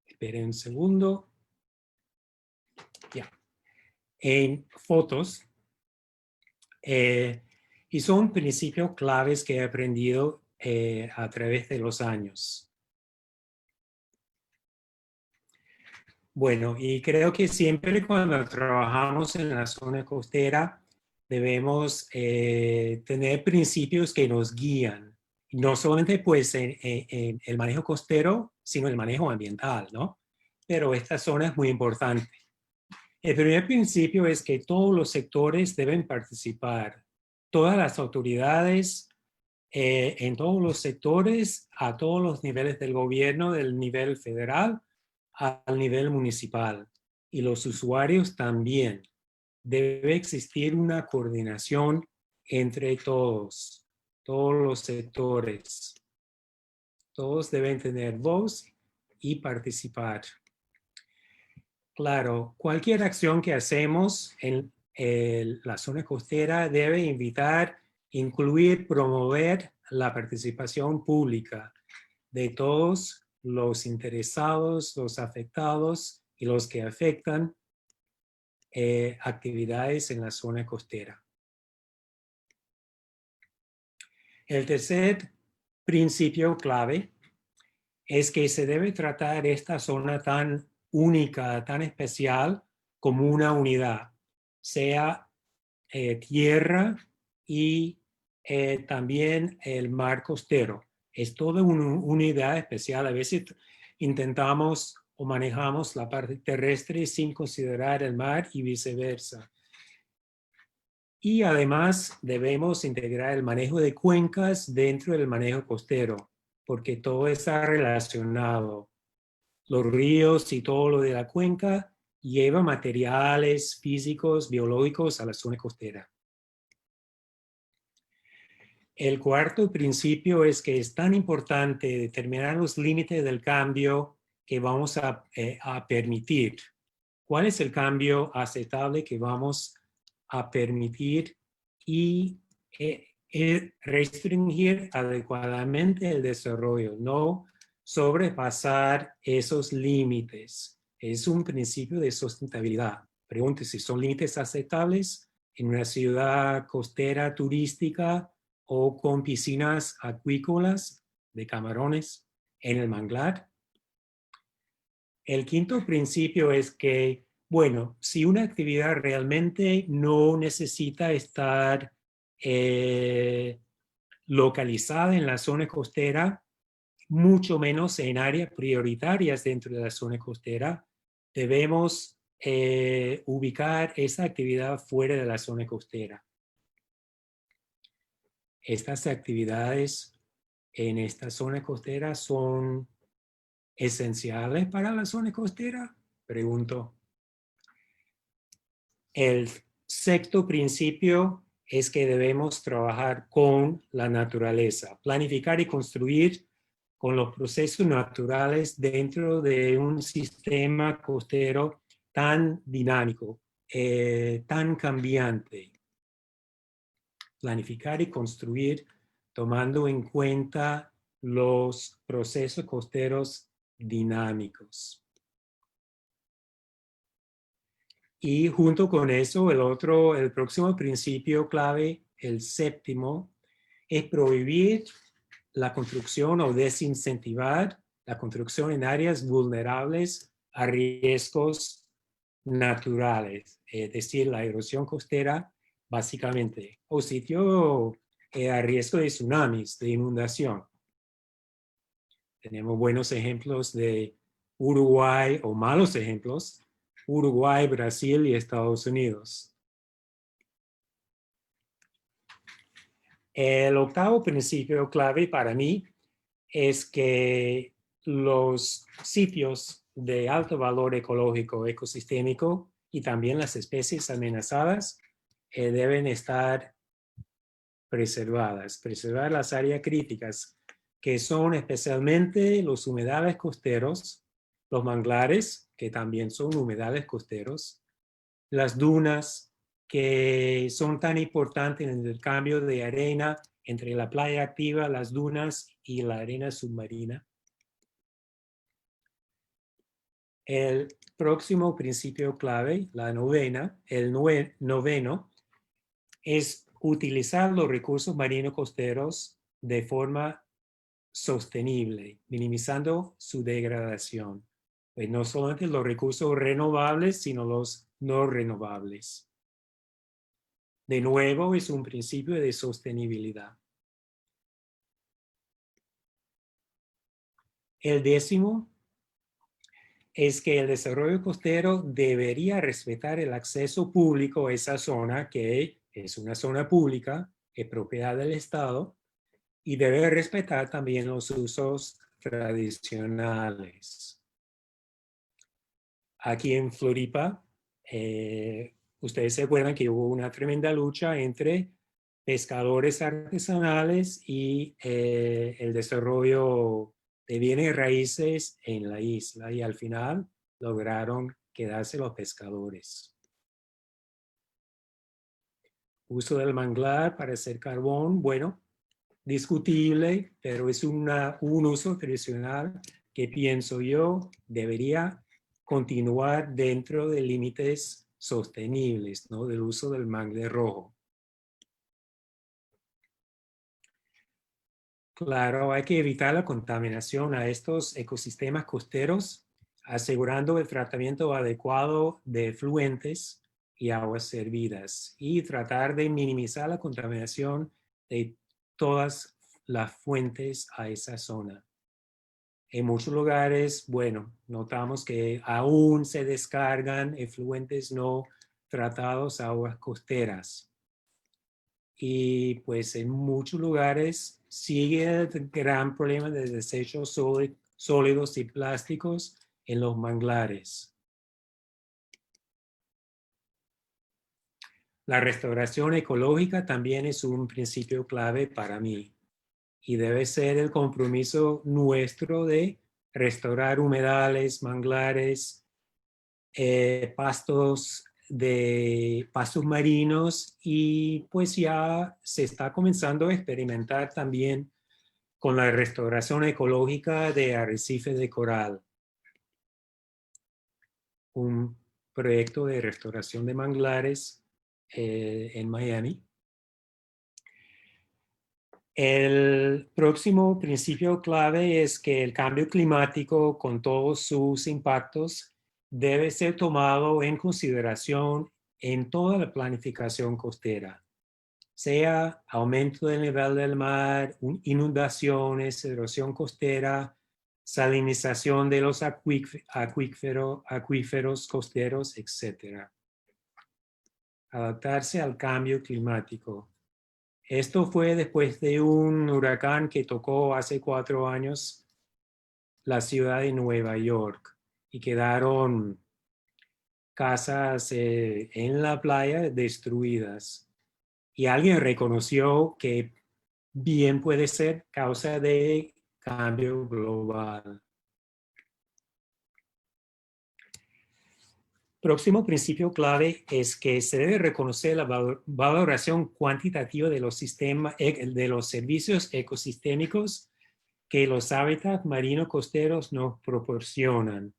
esperen un segundo. Ya. En fotos. Y son principios claves que he aprendido a través de los años. Bueno, y creo que siempre cuando trabajamos en la zona costera debemos tener principios que nos guían. No solamente pues en el manejo costero, sino el manejo ambiental, ¿no? Pero esta zona es muy importante. El primer principio es que todos los sectores deben participar. Todas las autoridades en todos los sectores, a todos los niveles del gobierno, del nivel federal al nivel municipal. Y los usuarios también. Debe existir una coordinación entre todos. todos los sectores. Todos deben tener voz y participar. Claro, cualquier acción que hacemos en la zona costera debe invitar, incluir, promover la participación pública de todos los interesados, los afectados y los que afectan actividades en la zona costera. El tercer principio clave es que se debe tratar esta zona tan única, tan especial, como una unidad, sea tierra y también el mar costero. Es toda una unidad especial. A veces intentamos o manejamos la parte terrestre sin considerar el mar y viceversa. Y además debemos integrar el manejo de cuencas dentro del manejo costero, porque todo está relacionado. Los ríos y todo lo de la cuenca lleva materiales físicos, biológicos a la zona costera. El cuarto principio es que es tan importante determinar los límites del cambio que vamos a permitir. ¿Cuál es el cambio aceptable que vamos a permitir y restringir adecuadamente el desarrollo? No sobrepasar esos límites. Es un principio de sustentabilidad. Pregunte si son límites aceptables en una ciudad costera turística o con piscinas acuícolas de camarones en el manglar. El quinto principio es que, bueno, si una actividad realmente no necesita estar localizada en la zona costera, mucho menos en áreas prioritarias dentro de la zona costera, debemos ubicar esa actividad fuera de la zona costera. Estas actividades en esta zona costera son esenciales para la zona costera, pregunto. El sexto principio es que debemos trabajar con la naturaleza, planificar y construir con los procesos naturales dentro de un sistema costero tan dinámico, tan cambiante. Planificar y construir tomando en cuenta los procesos costeros dinámicos. Y junto con eso, el próximo principio clave, el séptimo, es prohibir la construcción o desincentivar la construcción en áreas vulnerables a riesgos naturales, es decir, la erosión costera, básicamente, o sitio a riesgo de tsunamis, de inundación. Tenemos buenos ejemplos de Uruguay, o malos ejemplos, Uruguay, Brasil y Estados Unidos. El octavo principio clave para mí es que los sitios de alto valor ecológico, ecosistémico y también las especies amenazadas deben estar preservadas. Preservar las áreas críticas, que son especialmente los humedales costeros, los manglares, que también son humedales costeros, las dunas, que son tan importantes en el cambio de arena entre la playa activa, las dunas y la arena submarina. El próximo principio clave, la novena, el noveno, es utilizar los recursos marinos costeros de forma sostenible, minimizando su degradación. Pues no solamente los recursos renovables, sino los no renovables. De nuevo, es un principio de sostenibilidad. El décimo es que el desarrollo costero debería respetar el acceso público a esa zona, que es una zona pública, es propiedad del Estado, y debe respetar también los usos tradicionales. Aquí en Floripa, ustedes se acuerdan que hubo una tremenda lucha entre pescadores artesanales y el desarrollo de bienes raíces en la isla, y al final lograron quedarse los pescadores. Uso del manglar para hacer carbón, bueno, discutible, pero es un uso tradicional que pienso yo debería continuar dentro de límites sostenibles, ¿no? Del uso del mangle rojo. Claro, hay que evitar la contaminación a estos ecosistemas costeros, asegurando el tratamiento adecuado de efluentes y aguas servidas, y tratar de minimizar la contaminación de todas las fuentes a esa zona. En muchos lugares, bueno, notamos que aún se descargan efluentes no tratados a aguas costeras. Y pues en muchos lugares sigue el gran problema de desechos sólidos y plásticos en los manglares. La restauración ecológica también es un principio clave para mí, y debe ser el compromiso nuestro de restaurar humedales, manglares, pastos marinos, y pues ya se está comenzando a experimentar también con la restauración ecológica de arrecifes de coral. Un proyecto de restauración de manglares en Miami. El próximo principio clave es que el cambio climático, con todos sus impactos, debe ser tomado en consideración en toda la planificación costera, sea aumento del nivel del mar, inundaciones, erosión costera, salinización de los acuíferos costeros, etc. Adaptarse al cambio climático. Esto fue después de un huracán que tocó hace 4 años la ciudad de Nueva York, y quedaron casas en la playa destruidas. Y alguien reconoció que bien puede ser causa de cambio global. Próximo principio clave es que se debe reconocer la valoración cuantitativa de los servicios ecosistémicos que los hábitats marinos costeros nos proporcionan.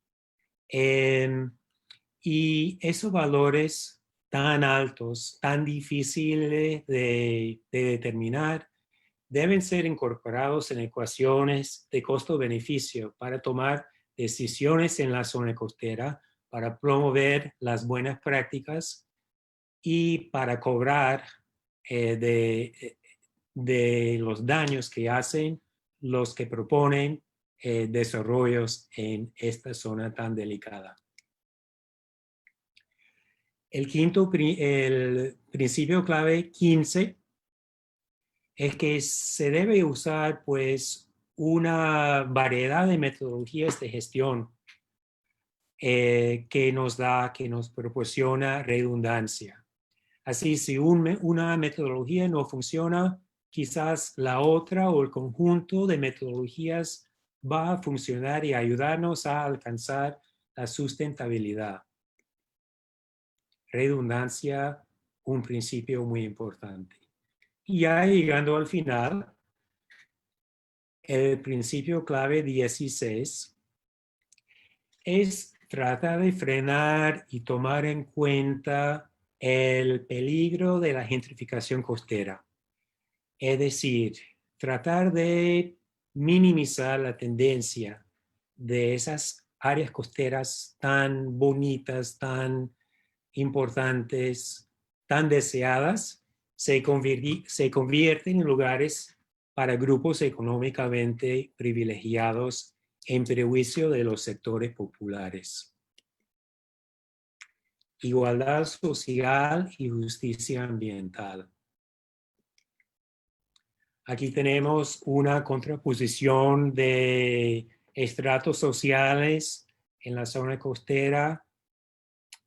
Y esos valores tan altos, tan difíciles de determinar, deben ser incorporados en ecuaciones de costo-beneficio para tomar decisiones en la zona costera, para promover las buenas prácticas y para cobrar de los daños que hacen los que proponen desarrollos en esta zona tan delicada. El principio clave 15 es que se debe usar pues una variedad de metodologías de gestión que nos proporciona redundancia. Así, si una metodología no funciona, quizás la otra o el conjunto de metodologías va a funcionar y ayudarnos a alcanzar la sustentabilidad. Redundancia, un principio muy importante. Y ya llegando al final, el principio clave 16 es tratar de frenar y tomar en cuenta el peligro de la gentrificación costera. Es decir, tratar de minimizar la tendencia de esas áreas costeras tan bonitas, tan importantes, tan deseadas, se convierten en lugares para grupos económicamente privilegiados en perjuicio de los sectores populares. Igualdad social y justicia ambiental. Aquí tenemos una contraposición de estratos sociales en la zona costera.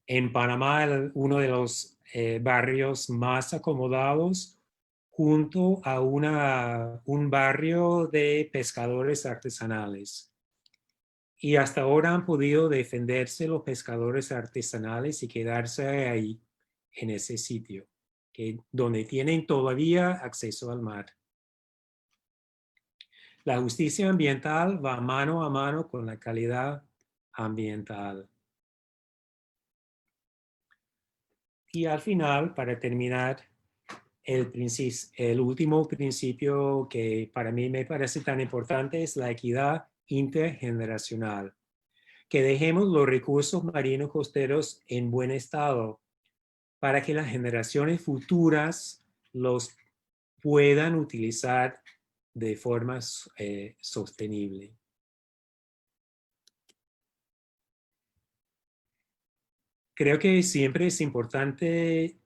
En Panamá, uno de los barrios más acomodados, junto a un barrio de pescadores artesanales. Y hasta ahora han podido defenderse los pescadores artesanales y quedarse ahí, en ese sitio, donde tienen todavía acceso al mar. La justicia ambiental va mano a mano con la calidad ambiental. Y al final, para terminar, el último principio que para mí me parece tan importante es la equidad intergeneracional. Que dejemos los recursos marinos costeros en buen estado para que las generaciones futuras los puedan utilizar de forma sostenible. Creo que siempre es importante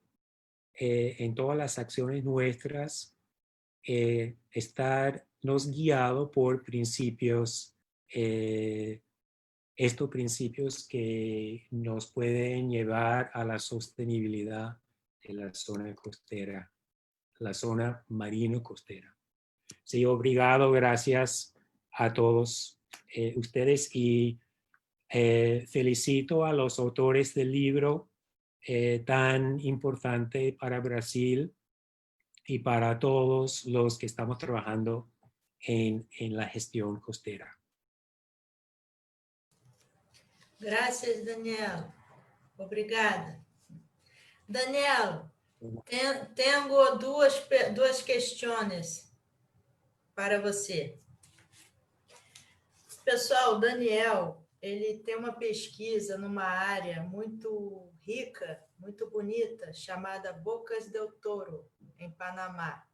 en todas las acciones nuestras estarnos guiados por principios, estos principios que nos pueden llevar a la sostenibilidad de la zona costera, la zona marino-costera. Sí, obrigado, gracias a todos ustedes y felicito a los autores del libro tan importante para Brasil y para todos los que estamos trabajando en la gestión costera. Graças, Daniel. Obrigada. Daniel, tenho duas questões para você. Pessoal, o Daniel, ele tem uma pesquisa numa área muito rica, muito bonita, chamada Bocas del Toro, em Panamá.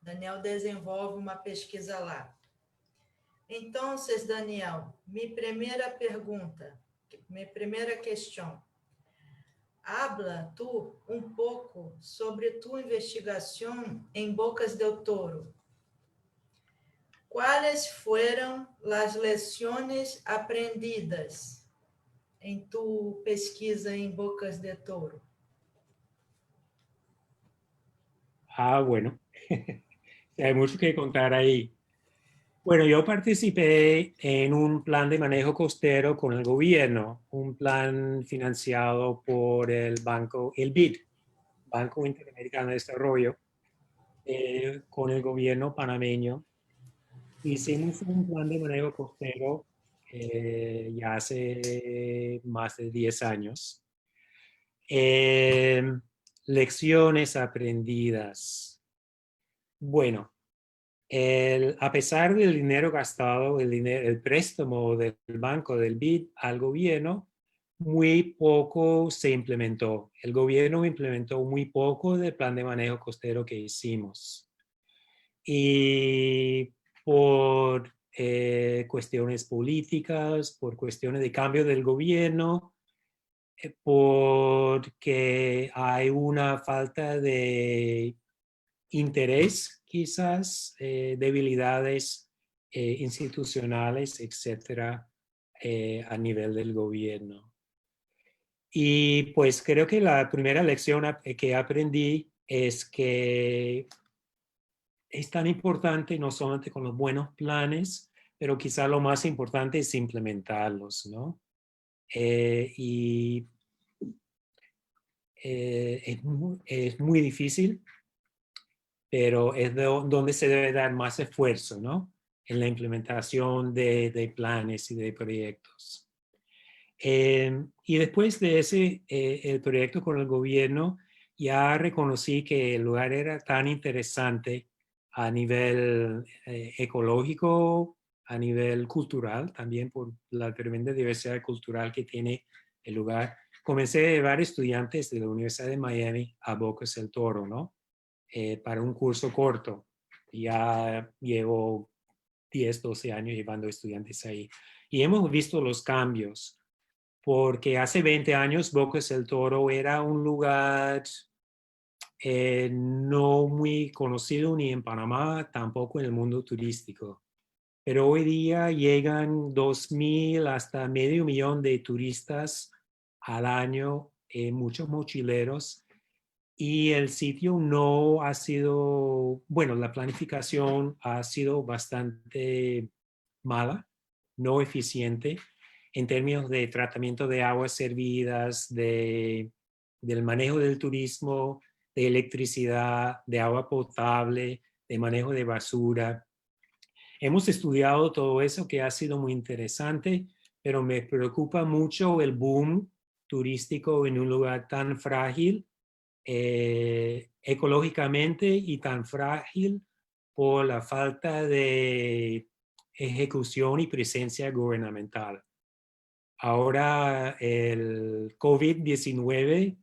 Daniel desenvolve uma pesquisa lá. Então, Daniel, minha primeira pergunta, minha primeira questão. Habla tu um pouco sobre tua investigação em Bocas del Toro. ¿Cuáles fueron las lecciones aprendidas en tu pesquisa en Bocas del Toro? Bueno, hay mucho que contar ahí. Bueno, yo participé en un plan de manejo costero con el gobierno, un plan financiado por el banco, el BID, Banco Interamericano de Desarrollo, con el gobierno panameño. Hicimos un plan de manejo costero ya hace más de 10 años. Lecciones aprendidas. Bueno, a pesar del dinero gastado, el préstamo del banco del BID al gobierno, muy poco se implementó. El gobierno implementó muy poco del plan de manejo costero que hicimos. Y por cuestiones políticas, por cuestiones de cambio del gobierno, porque hay una falta de interés, quizás, debilidades institucionales, etcétera, a nivel del gobierno. Y pues creo que la primera lección que aprendí es que es tan importante no solamente con los buenos planes, pero quizá lo más importante es implementarlos, ¿no? Es muy difícil, pero es donde se debe dar más esfuerzo, ¿no? En la implementación de planes y de proyectos. Y después de el proyecto con el gobierno, ya reconocí que el lugar era tan interesante a nivel ecológico, a nivel cultural, también por la tremenda diversidad cultural que tiene el lugar. Comencé a llevar estudiantes de la Universidad de Miami a Bocas del Toro, ¿no? Para un curso corto. Ya llevo 10, 12 años llevando estudiantes ahí. Y hemos visto los cambios, porque hace 20 años Bocas del Toro era un lugar no muy conocido ni en Panamá, tampoco en el mundo turístico. Pero hoy día llegan 2,000 hasta medio millón de turistas al año, muchos mochileros, y el sitio no ha sido, bueno, la planificación ha sido bastante mala, no eficiente en términos de tratamiento de aguas servidas, del manejo del turismo, de electricidad, de agua potable, de manejo de basura. Hemos estudiado todo eso, que ha sido muy interesante, pero me preocupa mucho el boom turístico en un lugar tan frágil ecológicamente y tan frágil por la falta de ejecución y presencia gubernamental. Ahora el COVID-19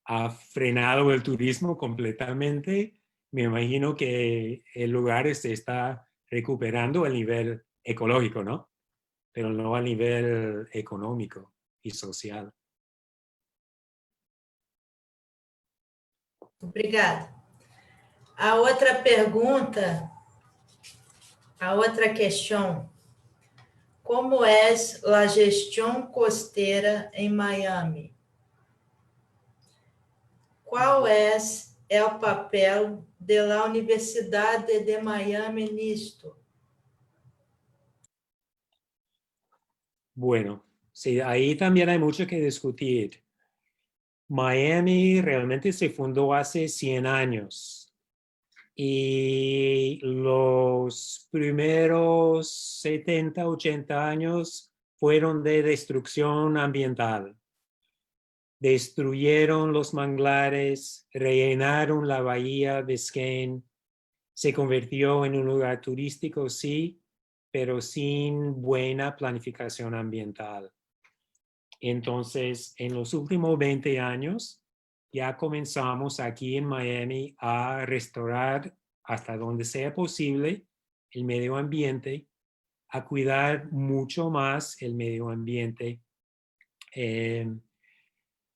ha frenado el turismo completamente. Me imagino que el lugar se está recuperando a nivel ecológico, ¿no? Pero no a nivel económico y social. Obrigada. A outra pergunta, a outra questão. Como é a gestão costeira em Miami? Qual é o papel da Universidade de Miami nisto? Bueno, sí, ahí también hay mucho que discutir. Miami realmente se fundó hace 100 años y los primeros 70, 80 años fueron de destrucción ambiental. Destruyeron los manglares, rellenaron la bahía Biscayne, se convirtió en un lugar turístico, sí, pero sin buena planificación ambiental. Entonces, en los últimos 20 años, ya comenzamos aquí en Miami a restaurar hasta donde sea posible el medio ambiente, a cuidar mucho más el medio ambiente.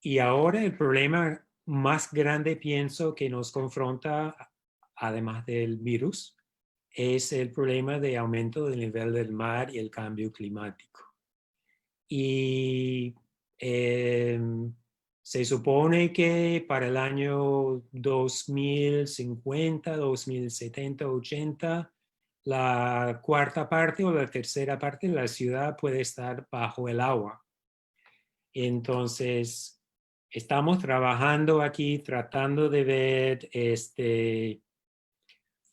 Y ahora el problema más grande, pienso, que nos confronta, además del virus, es el problema de aumento del nivel del mar y el cambio climático. Y se supone que para el año 2050, 2070, 80, la cuarta parte o la tercera parte de la ciudad puede estar bajo el agua. Entonces, estamos trabajando aquí, tratando de ver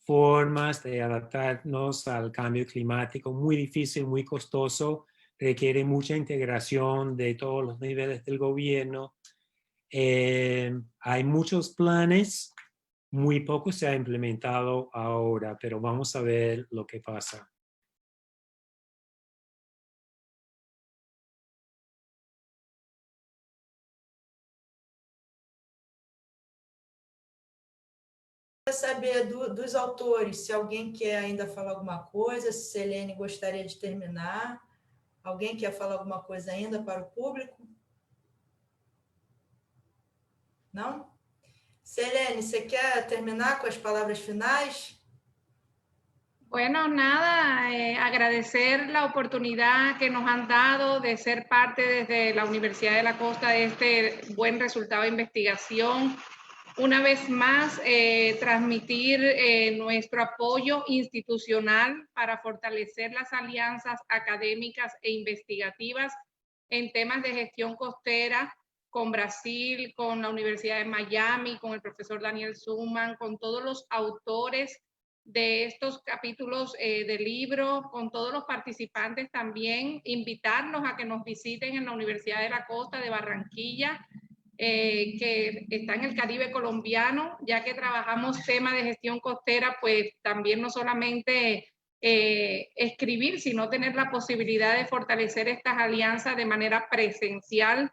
formas de adaptarnos al cambio climático. Muy difícil, muy costoso, requiere mucha integración de todos los niveles del gobierno. Hay muchos planes, muy poco se ha implementado ahora, pero vamos a ver lo que pasa. Saber dos autores, se alguém quer ainda falar alguma coisa, se Selene gostaria de terminar. Alguém quer falar alguma coisa ainda para o público? Não? Selene, você quer terminar com as palavras finais? Bueno, nada, agradecer la oportunidad que nos han dado de ser parte desde la Universidad de la Costa de este buen resultado de investigación. Una vez más, transmitir nuestro apoyo institucional para fortalecer las alianzas académicas e investigativas en temas de gestión costera con Brasil, con la Universidad de Miami, con el profesor Daniel Zuman, con todos los autores de estos capítulos del libro, con todos los participantes también, invitarlos a que nos visiten en la Universidad de la Costa de Barranquilla, que está en el Caribe colombiano, ya que trabajamos temas de gestión costera, pues también no solamente escribir, sino tener la posibilidad de fortalecer estas alianzas de manera presencial.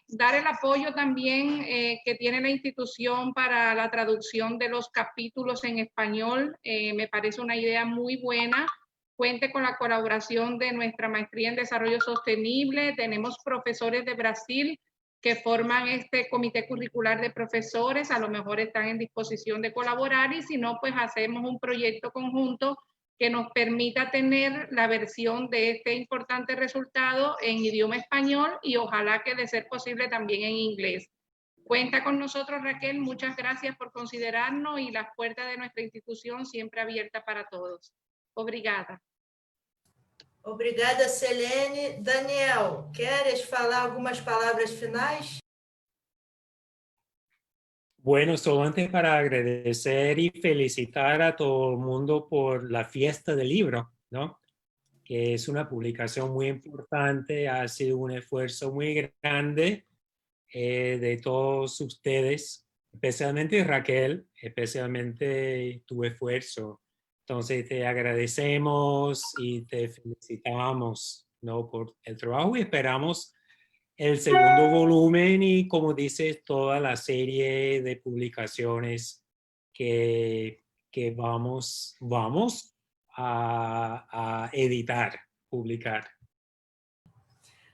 Dar el apoyo también que tiene la institución para la traducción de los capítulos en español, me parece una idea muy buena. Cuente con la colaboración de nuestra maestría en desarrollo sostenible. Tenemos profesores de Brasil que forman este comité curricular de profesores, a lo mejor están en disposición de colaborar, y si no, pues hacemos un proyecto conjunto que nos permita tener la versión de este importante resultado en idioma español y ojalá que de ser posible también en inglés. Cuenta con nosotros, Raquel. Muchas gracias por considerarnos y las puertas de nuestra institución siempre abiertas para todos. Obrigada. Obrigada, Selene. Daniel, queres falar algumas palavras finais? Bueno, solamente para agradecer y felicitar a todo el mundo por la fiesta del libro, ¿no? Que es una publicación muy importante, ha sido un esfuerzo muy grande de todos ustedes, especialmente Raquel, especialmente tu esfuerzo. Entonces te agradecemos y te felicitamos, ¿no? Por el trabajo y esperamos el segundo volumen y, como dices, toda la serie de publicaciones que vamos a editar, publicar.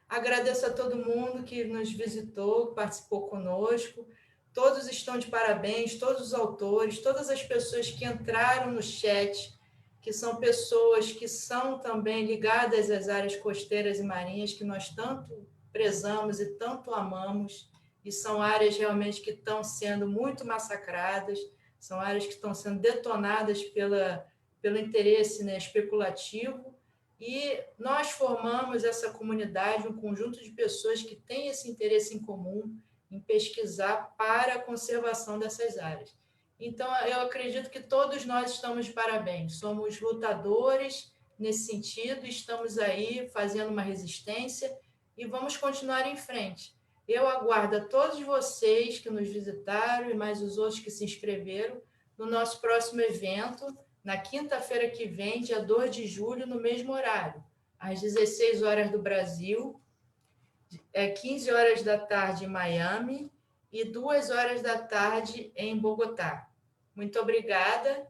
Agradeço a todo mundo que nos visitou, que participou conosco. Todos estão de parabéns, todos os autores, todas as pessoas que entraram no chat, que são pessoas que são também ligadas às áreas costeiras e marinhas, que nós tanto prezamos e tanto amamos, e são áreas realmente que estão sendo muito massacradas, são áreas que estão sendo detonadas pelo interesse, né, especulativo, e nós formamos essa comunidade, um conjunto de pessoas que têm esse interesse em comum em pesquisar para a conservação dessas áreas. Então, eu acredito que todos nós estamos de parabéns, somos lutadores nesse sentido, estamos aí fazendo uma resistência e vamos continuar em frente. Eu aguardo a todos vocês que nos visitaram e mais os outros que se inscreveram no nosso próximo evento, na quinta-feira que vem, dia 2 de julho, no mesmo horário, às 16 horas do Brasil, 15 horas da tarde em Miami e 2 horas da tarde em Bogotá. Muito obrigada,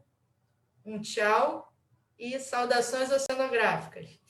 um tchau e saudações oceanográficas.